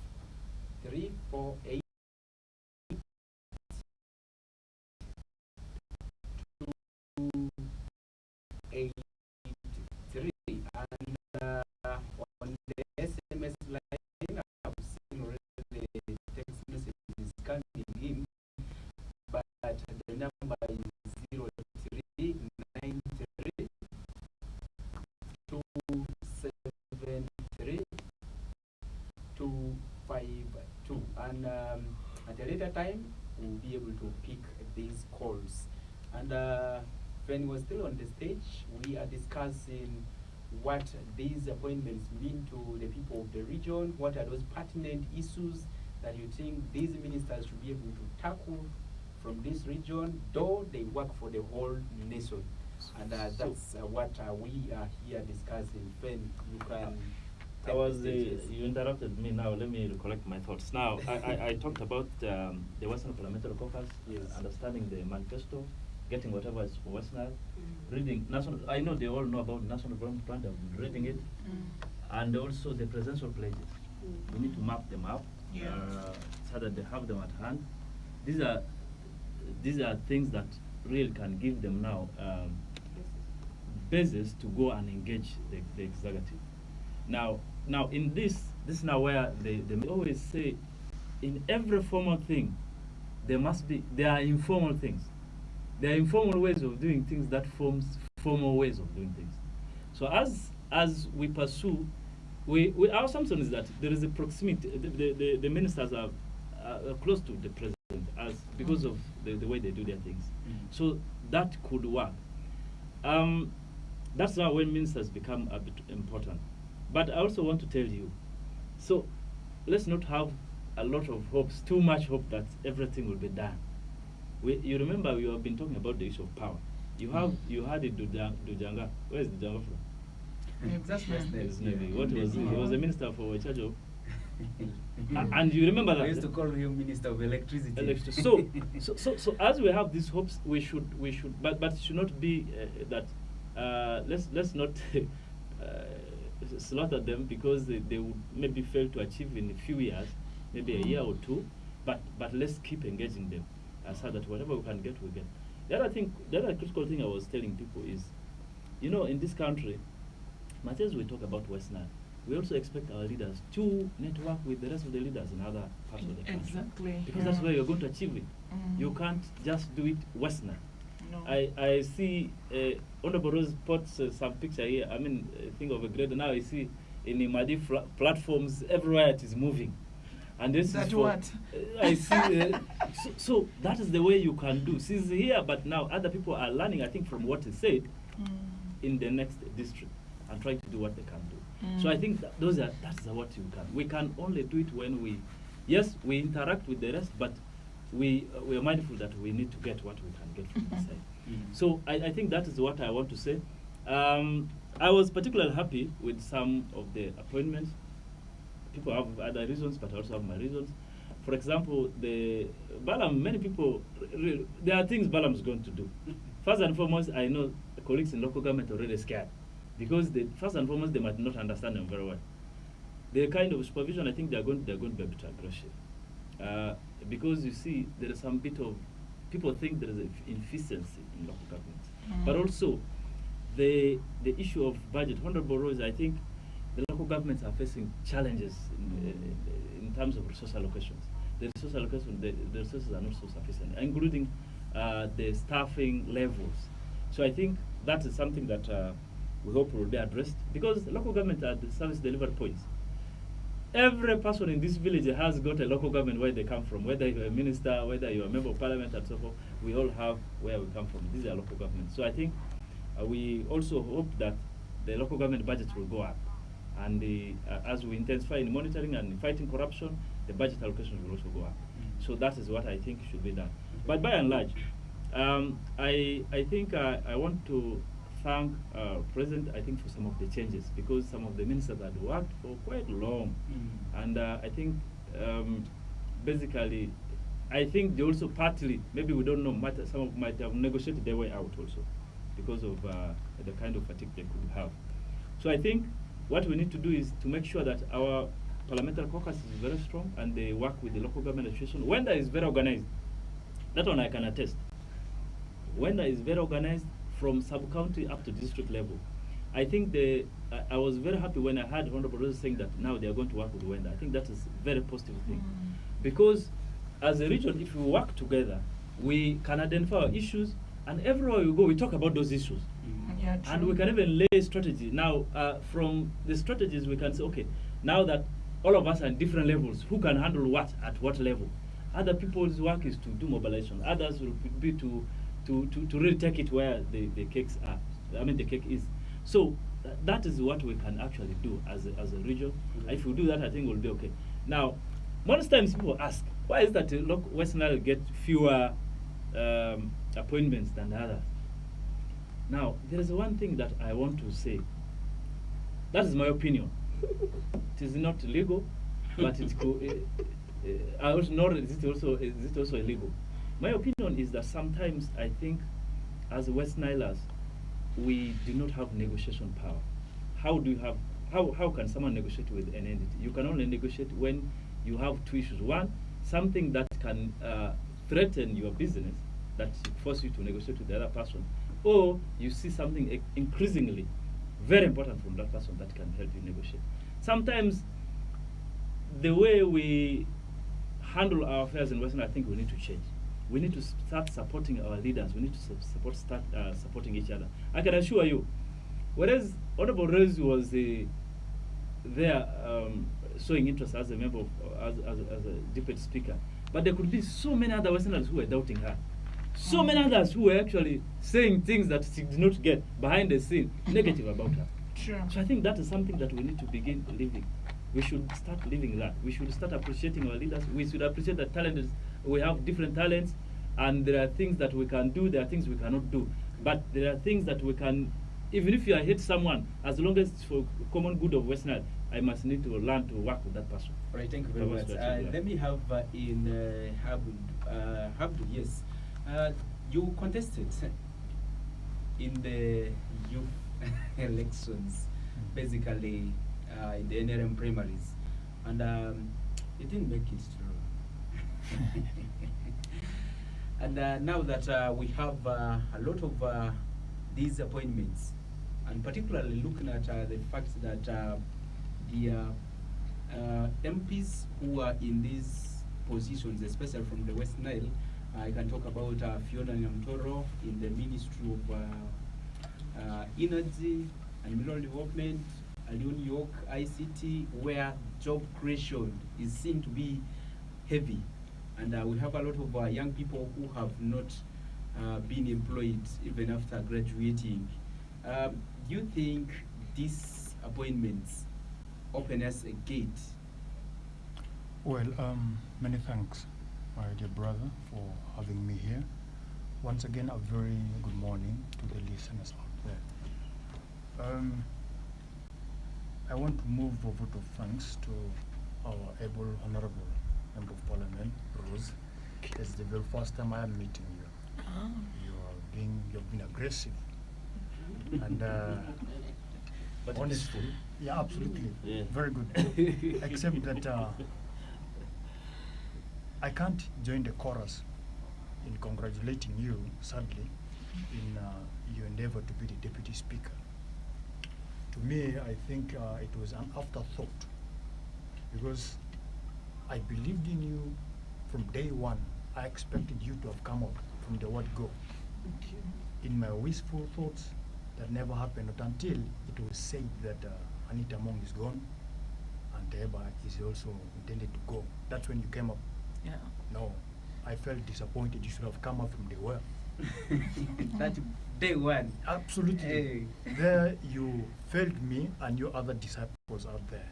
348 283. And on the SMS line, I've seen already text messages coming in, but the number is 0393 273 252. And at a later time, we'll be able to pick these calls. And when we're still on the stage, we are discussing what these appointments mean to the people of the region. What are those pertinent issues that you think these ministers should be able to tackle from this region, though they work for the whole nation? And that's what we are here discussing. Ben, you can. You interrupted me now. Let me recollect my thoughts. Now, I talked about the Western Parliamentary Caucus, understanding the manifesto, getting whatever is for Westnile, reading national. I know they all know about National Development Plan. I've been reading it, and also the presidential pledges. We need to map them up so that they have them at hand. These are things that really can give them now basis to go and engage the executive. Now in this is now where they always say, in every formal thing, there are informal things. There are informal ways of doing things that forms formal ways of doing things. So as we pursue, our assumption is that there is a proximity. The ministers are close to the president because of the way they do their things. So that could work. That's how when ministers become a bit important. But I also want to tell you, so let's not have a lot of hopes, too much hope that everything will be done. You remember we have been talking about the issue of power. You had it Dujanga. Where is Dujanga from? That's Westnile. What was he? He was a minister for charge of. And you remember that I used to call him Minister of Electricity. So as we have these hopes, we should, but it should not be that. Let's not slaughter them because they would maybe fail to achieve in a few years, maybe a year or two. But let's keep engaging them, so that whatever we can get, we get. The other critical thing I was telling people is, in this country, much as we talk about Westnile, we also expect our leaders to network with the rest of the leaders in other parts of the country. Exactly. Because that's where you're going to achieve it. You can't just do it Westnile. No. I see Honorable Rose puts some picture here. I mean, think of a grade. Now I see in Imadi platforms everywhere it is moving. And this that is for, what? I see. So that is the way you can do. She's here, but now other people are learning, I think, from what is said in the next district and trying to do what they can do. So I think that's what you can. We can only do it when we interact with the rest, but we are mindful that we need to get what we can get from this side. So I think that is what I want to say. I was particularly happy with some of the appointments. People have other reasons, but I also have my reasons. For example, the Balaam, many people, there are things Balaam is going to do. First and foremost, I know the colleagues in local government are already scared because first and foremost, they might not understand them very well. The kind of supervision, I think they're going to be a bit aggressive. Because you see, there is some bit of, people think there is inefficiency in local governments. But also, the issue of budget, Honorable Rose, I think the local governments are facing challenges in terms of resource allocations. The resource allocation, the resources are not so sufficient, including the staffing levels. So I think that is something that we hope will be addressed, because local government are the service delivery points. Every person in this village has got a local government where they come from, whether you're a minister, whether you're a member of parliament and so forth, we all have where we come from. These are local governments. So I think we also hope that the local government budgets will go up. And as we intensify in monitoring and fighting corruption, the budget allocations will also go up. So that is what I think should be done. But by and large, I think I want to thank President, I think, for some of the changes, because some of the ministers had worked for quite long. And I think basically, I think they also partly, maybe we don't know, some of them might have negotiated their way out also because of the kind of fatigue they could have. So I think what we need to do is to make sure that our parliamentary caucus is very strong and they work with the local government administration. When that is very organized, that one I can attest. When that is very organized from sub-county up to district level, I think I was very happy when I heard Honorable Rose saying that now they are going to work with Wenda. I think that is a very positive thing. Because as a region, if we work together, we can identify our issues, and everywhere we go, we talk about those issues. Yeah, and we can even lay strategy. Now, from the strategies, we can say, okay, now that all of us are at different levels, who can handle what at what level? Other people's work is to do mobilization. Others will be to really take it where the cakes are. The cake is. So that is what we can actually do as a region. If we do that, I think we'll be okay. Now, most times people ask, why is that Westnile get fewer appointments than others? Now, there is one thing that I want to say. That is my opinion. It is not legal, but it's I also know is it also illegal. My opinion is that sometimes I think, as West Nilers, we do not have negotiation power. How can someone negotiate with an entity? You can only negotiate when you have two issues. One, something that can threaten your business, that force you to negotiate with the other person, or you see something increasingly very important from that person that can help you negotiate. Sometimes the way we handle our affairs in Western, I think we need to change. We need to start supporting our leaders. We need to start supporting each other. I can assure you, whereas Honorable Rose was there showing interest as a member of, as a deputy speaker, but there could be so many other Westerners who were doubting her. So many others who were actually saying things that she did not get behind the scene, negative about her. Sure. So I think that is something that we need to begin living. We should start living that. We should start appreciating our leaders. We should appreciate that we have different talents, and there are things that we can do, there are things we cannot do. But there are things that we can, even if I hate someone, as long as it's for common good of Westnile, I must need to learn to work with that person. All right, thank you very much. Let me have in Habdu, yes. You contested in the youth elections, basically in the NRM primaries, and you didn't make it through. And now that we have a lot of these appointments, and particularly looking at the fact that the MPs who are in these positions, especially from the West Nile, I can talk about Fiona Nyamtoro in the Ministry of Energy and Mineral Development, Alion York ICT, where job creation is seen to be heavy. And we have a lot of young people who have not been employed even after graduating. Do you think these appointments open us a gate? Well, many thanks. my dear brother, for having me here. Once again, a very good morning to the listeners out there. I want to move a vote of thanks to our able honorable member of parliament, Rose. It's the very first time I am meeting you. You've been aggressive. And But honestly, peaceful. yeah, absolutely, Yeah. very good. Except that I can't join the chorus in congratulating you, sadly, in your endeavor to be the deputy speaker. To me, I think it was an afterthought, because I believed in you from day one. I expected you to have come out from the word go. Thank you. In my wistful thoughts, that never happened, not until it was said that Anita Mong is gone and Teba is also intended to go. That's when you came up. Yeah. No, I felt disappointed. You should have come up from the well. That day one. Absolutely. Hey. There you failed me and your other disciples out there.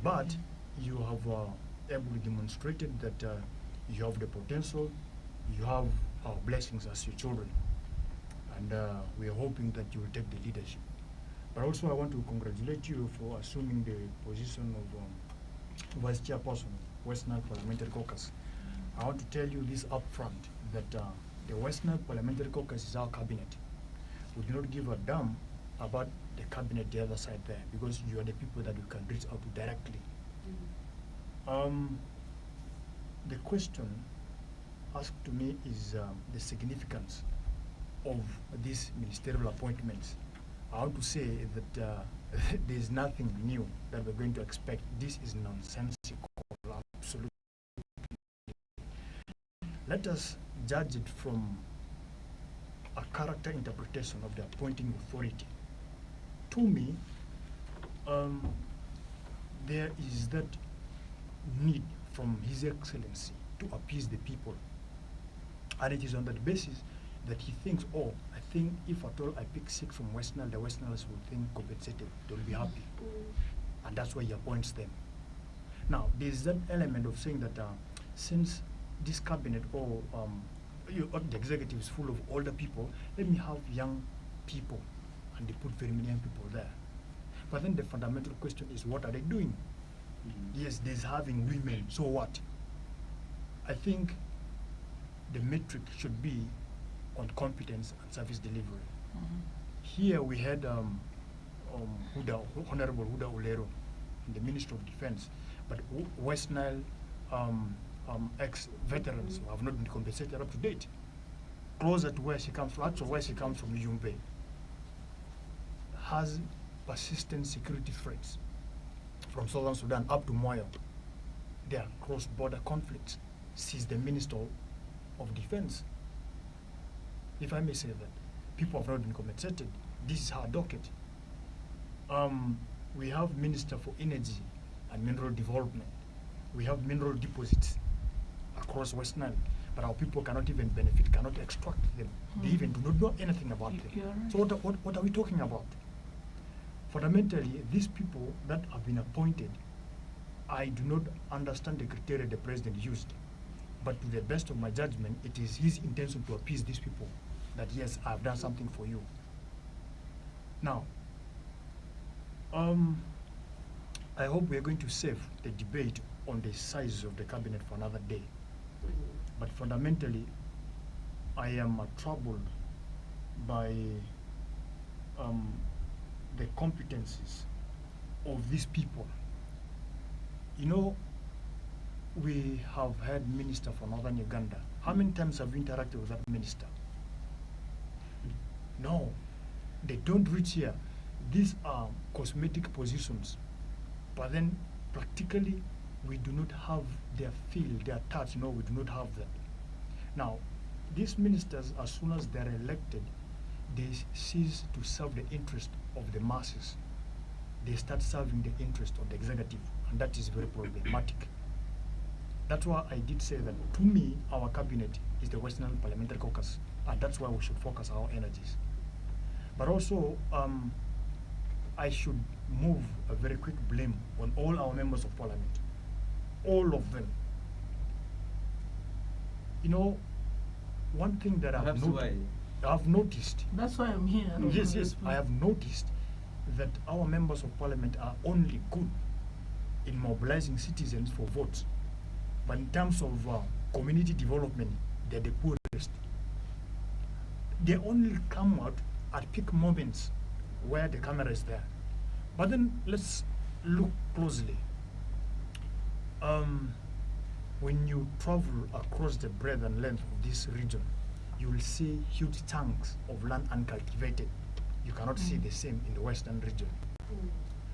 But you have ably demonstrated that you have the potential, you have our blessings as your children. And we are hoping that you will take the leadership. But also I want to congratulate you for assuming the position of Vice Chairperson, Westnile Parliamentary Caucus. I want to tell you this up front, that the Westnile Parliamentary Caucus is our cabinet. We do not give a damn about the cabinet the other side there, because you are the people that we can reach out to directly. The question asked to me is the significance of these ministerial appointments. I want to say that there is nothing new that we're going to expect. This is nonsensical, absolutely. Let us judge it from a character interpretation of the appointing authority. To me, there is that need from His Excellency to appease the people. And it is on that basis that he thinks, oh, I think if at all I pick 6 from Westnile, the Westniles will think compensated, they'll be happy. And that's why he appoints them. Now, there's that element of saying that since this cabinet or the executive is full of older people, let me have young people, and they put very many young people there. But then the fundamental question is, what are they doing? Yes, there's having women, so what? I think the metric should be on competence and service delivery. Here we had Honorable Huda Ulero, the Minister of Defense, but Westnile ex-veterans who have not been compensated up to date. Closer to where she comes from, actually where she comes from, Yumbe, has persistent security threats from Southern Sudan up to Moyo. There are cross-border conflicts. She's the Minister of Defense. If I may say that, people have not been compensated. This is her docket. We have Minister for Energy and Mineral Development. We have mineral deposits across Westnile, but our people cannot even benefit, cannot extract them. They even do not know anything about them. Right. So what are we talking about? Fundamentally, these people that have been appointed, I do not understand the criteria the president used. But to the best of my judgment, it is his intention to appease these people, that yes, I've done something for you. Now, I hope we are going to save the debate on the size of the cabinet for another day. But fundamentally, I am troubled by the competencies of these people. You know, we have had minister for Northern Uganda. How many times have you interacted with that minister? No, they don't reach here. These are cosmetic positions, but then practically we do not have their feel, their touch. No, we do not have that. Now, these ministers, as soon as they're elected, they cease to serve the interest of the masses. They start serving the interest of the executive, and that is very problematic. That's why I did say that, to me, our cabinet is the Western Parliamentary Caucus, and that's why we should focus our energies. But also, I should move a very quick blame on all our members of parliament. All of them. You know, one thing that Perhaps why? I've noticed. That's why I'm here. Yes, I have noticed that our members of parliament are only good in mobilizing citizens for votes, but in terms of community development, they're the poorest. They only come out at peak moments where the camera is there. But then let's look closely. When you travel across the breadth and length of this region, you will see huge chunks of land uncultivated. You cannot see the same in the western region.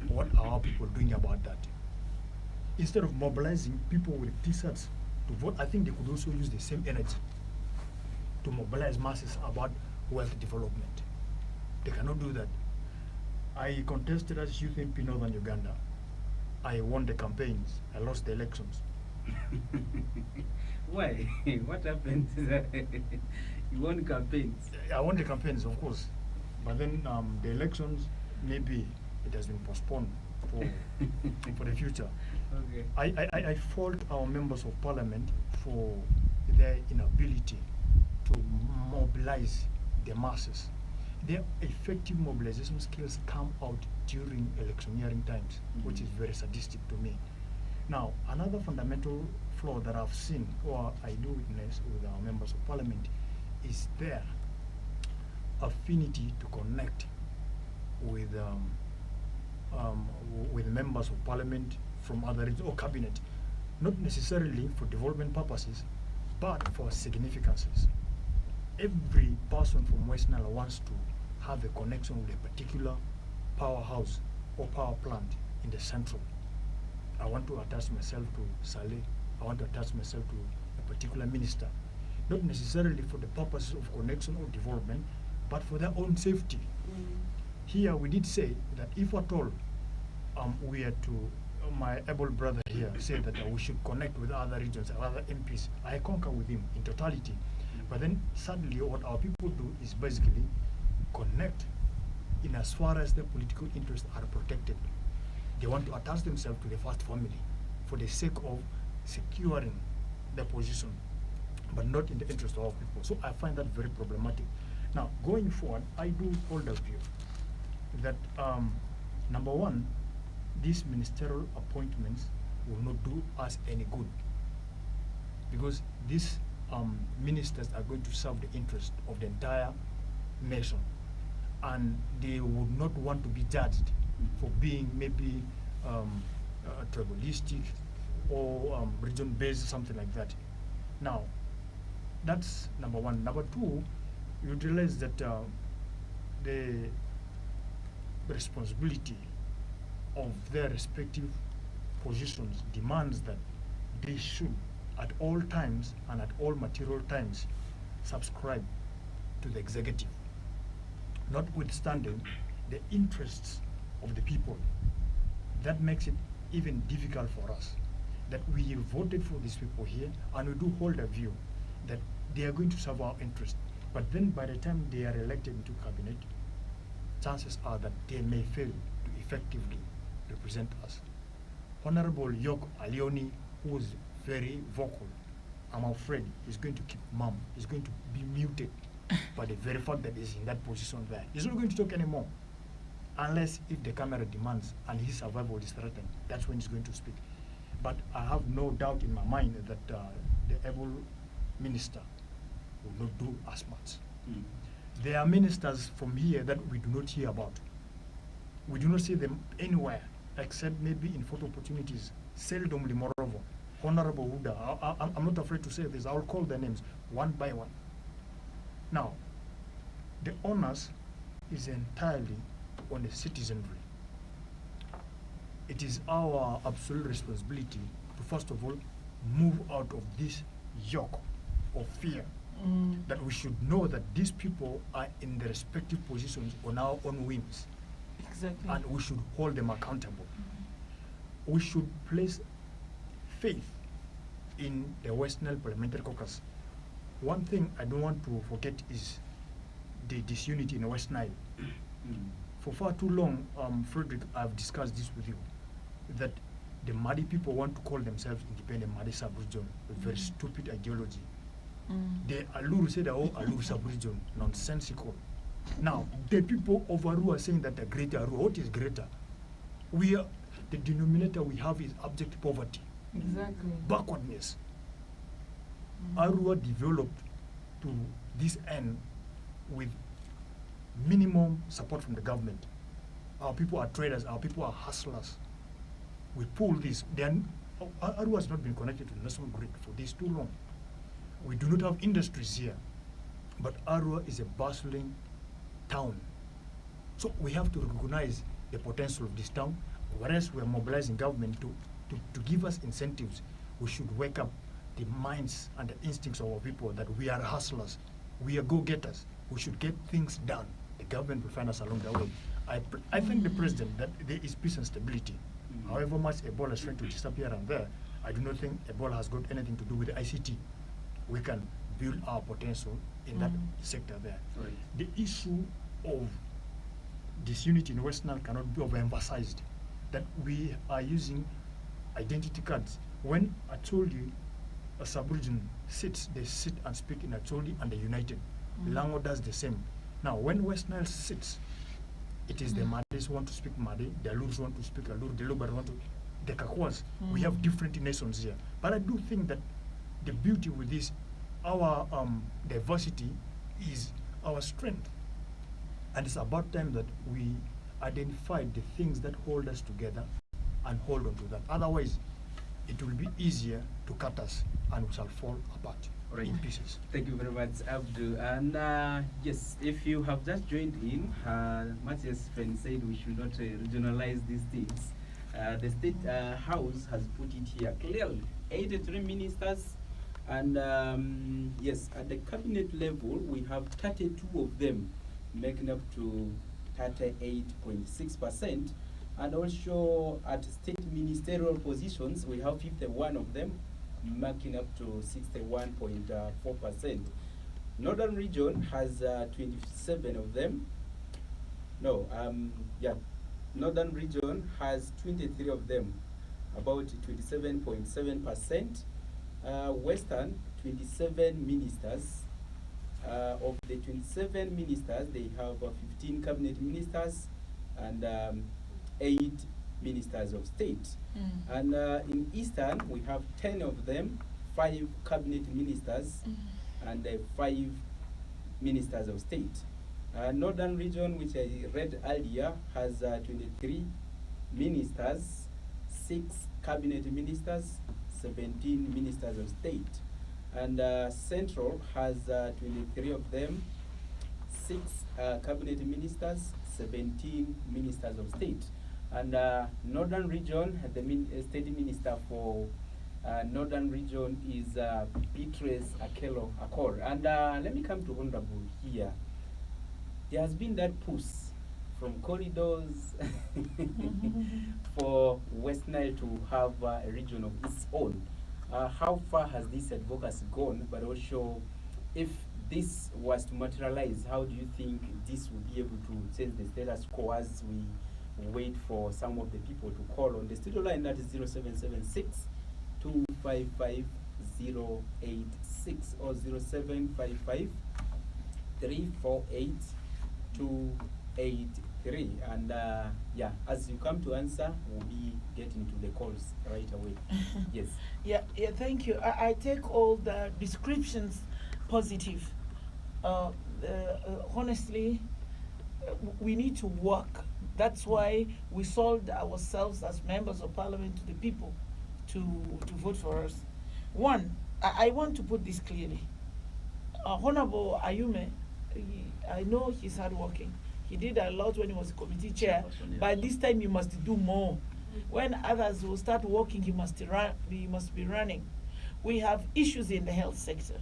What are our people doing about that? Instead of mobilizing people with t-shirts to vote, I think they could also use the same energy to mobilize masses about wealth development. They cannot do that. I contested as youth MP Northern Uganda. I won the campaigns. I lost the elections. Why? What happened? You won campaigns. I won the campaigns, of course. But then the elections, maybe it has been postponed for the future. Okay. I fault our members of parliament for their inability to mobilize the masses. Their effective mobilization skills come out during electioneering times, which is very sadistic to me. Now, another fundamental flaw that I've seen, or I do witness with our members of parliament, is their affinity to connect with members of parliament from other regions or cabinet, not necessarily for development purposes, but for significances. Every person from Westnile wants to have a connection with a particular powerhouse or power plant in the central. I want to attach myself to Saleh. I want to attach myself to a particular minister, not necessarily for the purposes of connection or development, but for their own safety. Here we did say that if at all we are to, my able brother here said that we should connect with other regions, other MPs. I concur with him in totality. But then sadly what our people do is basically connect in as far as their political interests are protected. They want to attach themselves to the first family for the sake of securing their position, but not in the interest of our people. So I find that very problematic. Now, going forward, I do hold a view that number one, these ministerial appointments will not do us any good, because these ministers are going to serve the interest of the entire nation, and they would not want to be judged for being maybe tribalistic or region-based, something like that. Now, that's number one. Number two, you realize that the responsibility of their respective positions demands that they should at all times and at all material times subscribe to the executive, notwithstanding the interests of the people. That makes it even difficult for us, that we voted for these people here and we do hold a view that they are going to serve our interest. But then by the time they are elected into cabinet, chances are that they may fail to effectively represent us. Honorable Yoko Alioni, who is very vocal, I'm afraid he's going to keep mum. He's going to be muted by the very fact that he's in that position there. He's not going to talk anymore, unless if the camera demands and his survival is threatened. That's when he's going to speak. But I have no doubt in my mind that the able minister will not do as much. There are ministers from here that we do not hear about. We do not see them anywhere, except maybe in photo opportunities, seldomly, moreover. Honorable Huda, I'm not afraid to say this, I will call their names one by one. Now, the onus is entirely on the citizenry. It is our absolute responsibility to first of all move out of this yoke of fear, that we should know that these people are in their respective positions on our own whims. Exactly. And we should hold them accountable. We should place faith in the Westnile Parliamentary Caucus. One thing I don't want to forget is the disunity in Westnile. For far too long, Frederick, I've discussed this with you, that the Madi people want to call themselves independent Madi sub-region, a very stupid ideology. The Alur said, oh, Alur sub-region, nonsensical. Now, the people of Aru are saying that the greater Aru, what is greater? The denominator we have is abject poverty. Exactly. Backwardness. Arua developed to this end with minimum support from the government. Our people are traders, our people are hustlers. We pull this. Arua has not been connected to the national grid for this too long. We do not have industries here, but Arua is a bustling town. So we have to recognize the potential of this town, whereas we are mobilizing government to give us incentives. We should wake up the minds and the instincts of our people that we are hustlers, we are go-getters, we should get things done. The government will find us along the way. I thank the president that there is peace and stability. However much Ebola is trying to disappear and there, I do not think Ebola has got anything to do with the ICT. We can build our potential in that sector there. Right. The issue of disunity in Westnile cannot be overemphasized, that we are using identity cards. When I told you a sub-region sits, they sit and speak in Acholi and they're united. Lango does the same. Now, when Westnile sits, it is the Madis want to speak Madi, the Alurs want to speak Alur, the Lubar want to, the Kakwas. We have different nations here. But I do think that the beauty with this, our diversity is our strength. And it's about time that we identify the things that hold us together and hold on to that. Otherwise, it will be easier to cut us and we shall fall apart in pieces. Thank you very much, Abdul. And yes, if you have just joined in, Matthias' friend said we should not regionalize these things. The State House has put it here clearly, 83 ministers, and yes, at the cabinet level, we have 32 of them, making up to 38.6%. And also at state ministerial positions, we have 51 of them, making up to 61.4%. Northern region has 27 of them. Northern region has 23 of them, about 27.7%. Western, 27 ministers. Of the 27 ministers, they have 15 cabinet ministers and 8 ministers of state. And in Eastern, we have 10 of them, 5 cabinet ministers and 5 ministers of state. Northern region, which I read earlier, has 23 ministers, 6 cabinet ministers, 17 ministers of state. And Central has 23 of them, 6 cabinet ministers, 17 ministers of state. And Northern region, the state minister for Northern region is Beatrice Akelo Akor. And let me come to Honorable here. There has been that push from corridors for Westnile to have a region of its own. How far has this advocacy gone? But also, if this was to materialize, how do you think this will be able to change the status quo as we wait for some of the people to call on the studio line? That is 0776 255 086 or 0755 348 283. And yeah, as you come to answer, we'll be getting to the calls right away. Yes. Yeah, thank you. I take all the descriptions positive. Honestly, we need to work. That's why we sold ourselves as members of parliament to the people to vote for us. One, I want to put this clearly. Honorable Ayume, I know he's hardworking. He did a lot when he was committee chair. By this time, he must do more. When others will start working, he must be running. We have issues in the health sector.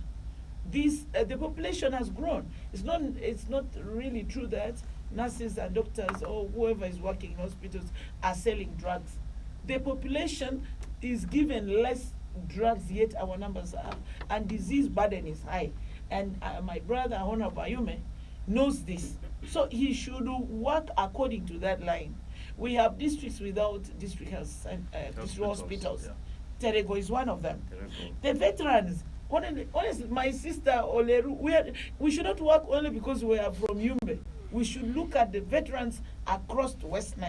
The population has grown. It's not really true that nurses and doctors or whoever is working in hospitals are selling drugs. The population is given less drugs, yet our numbers are up, and disease burden is high. And my brother, Honorable Ayume, knows this. So he should work according to that line. We have districts without district hospitals. Yeah. Terego is one of them. The veterans, honestly, my sister Oleru, we should not work only because we are from Yumbe. We should look at the veterans across West Nile.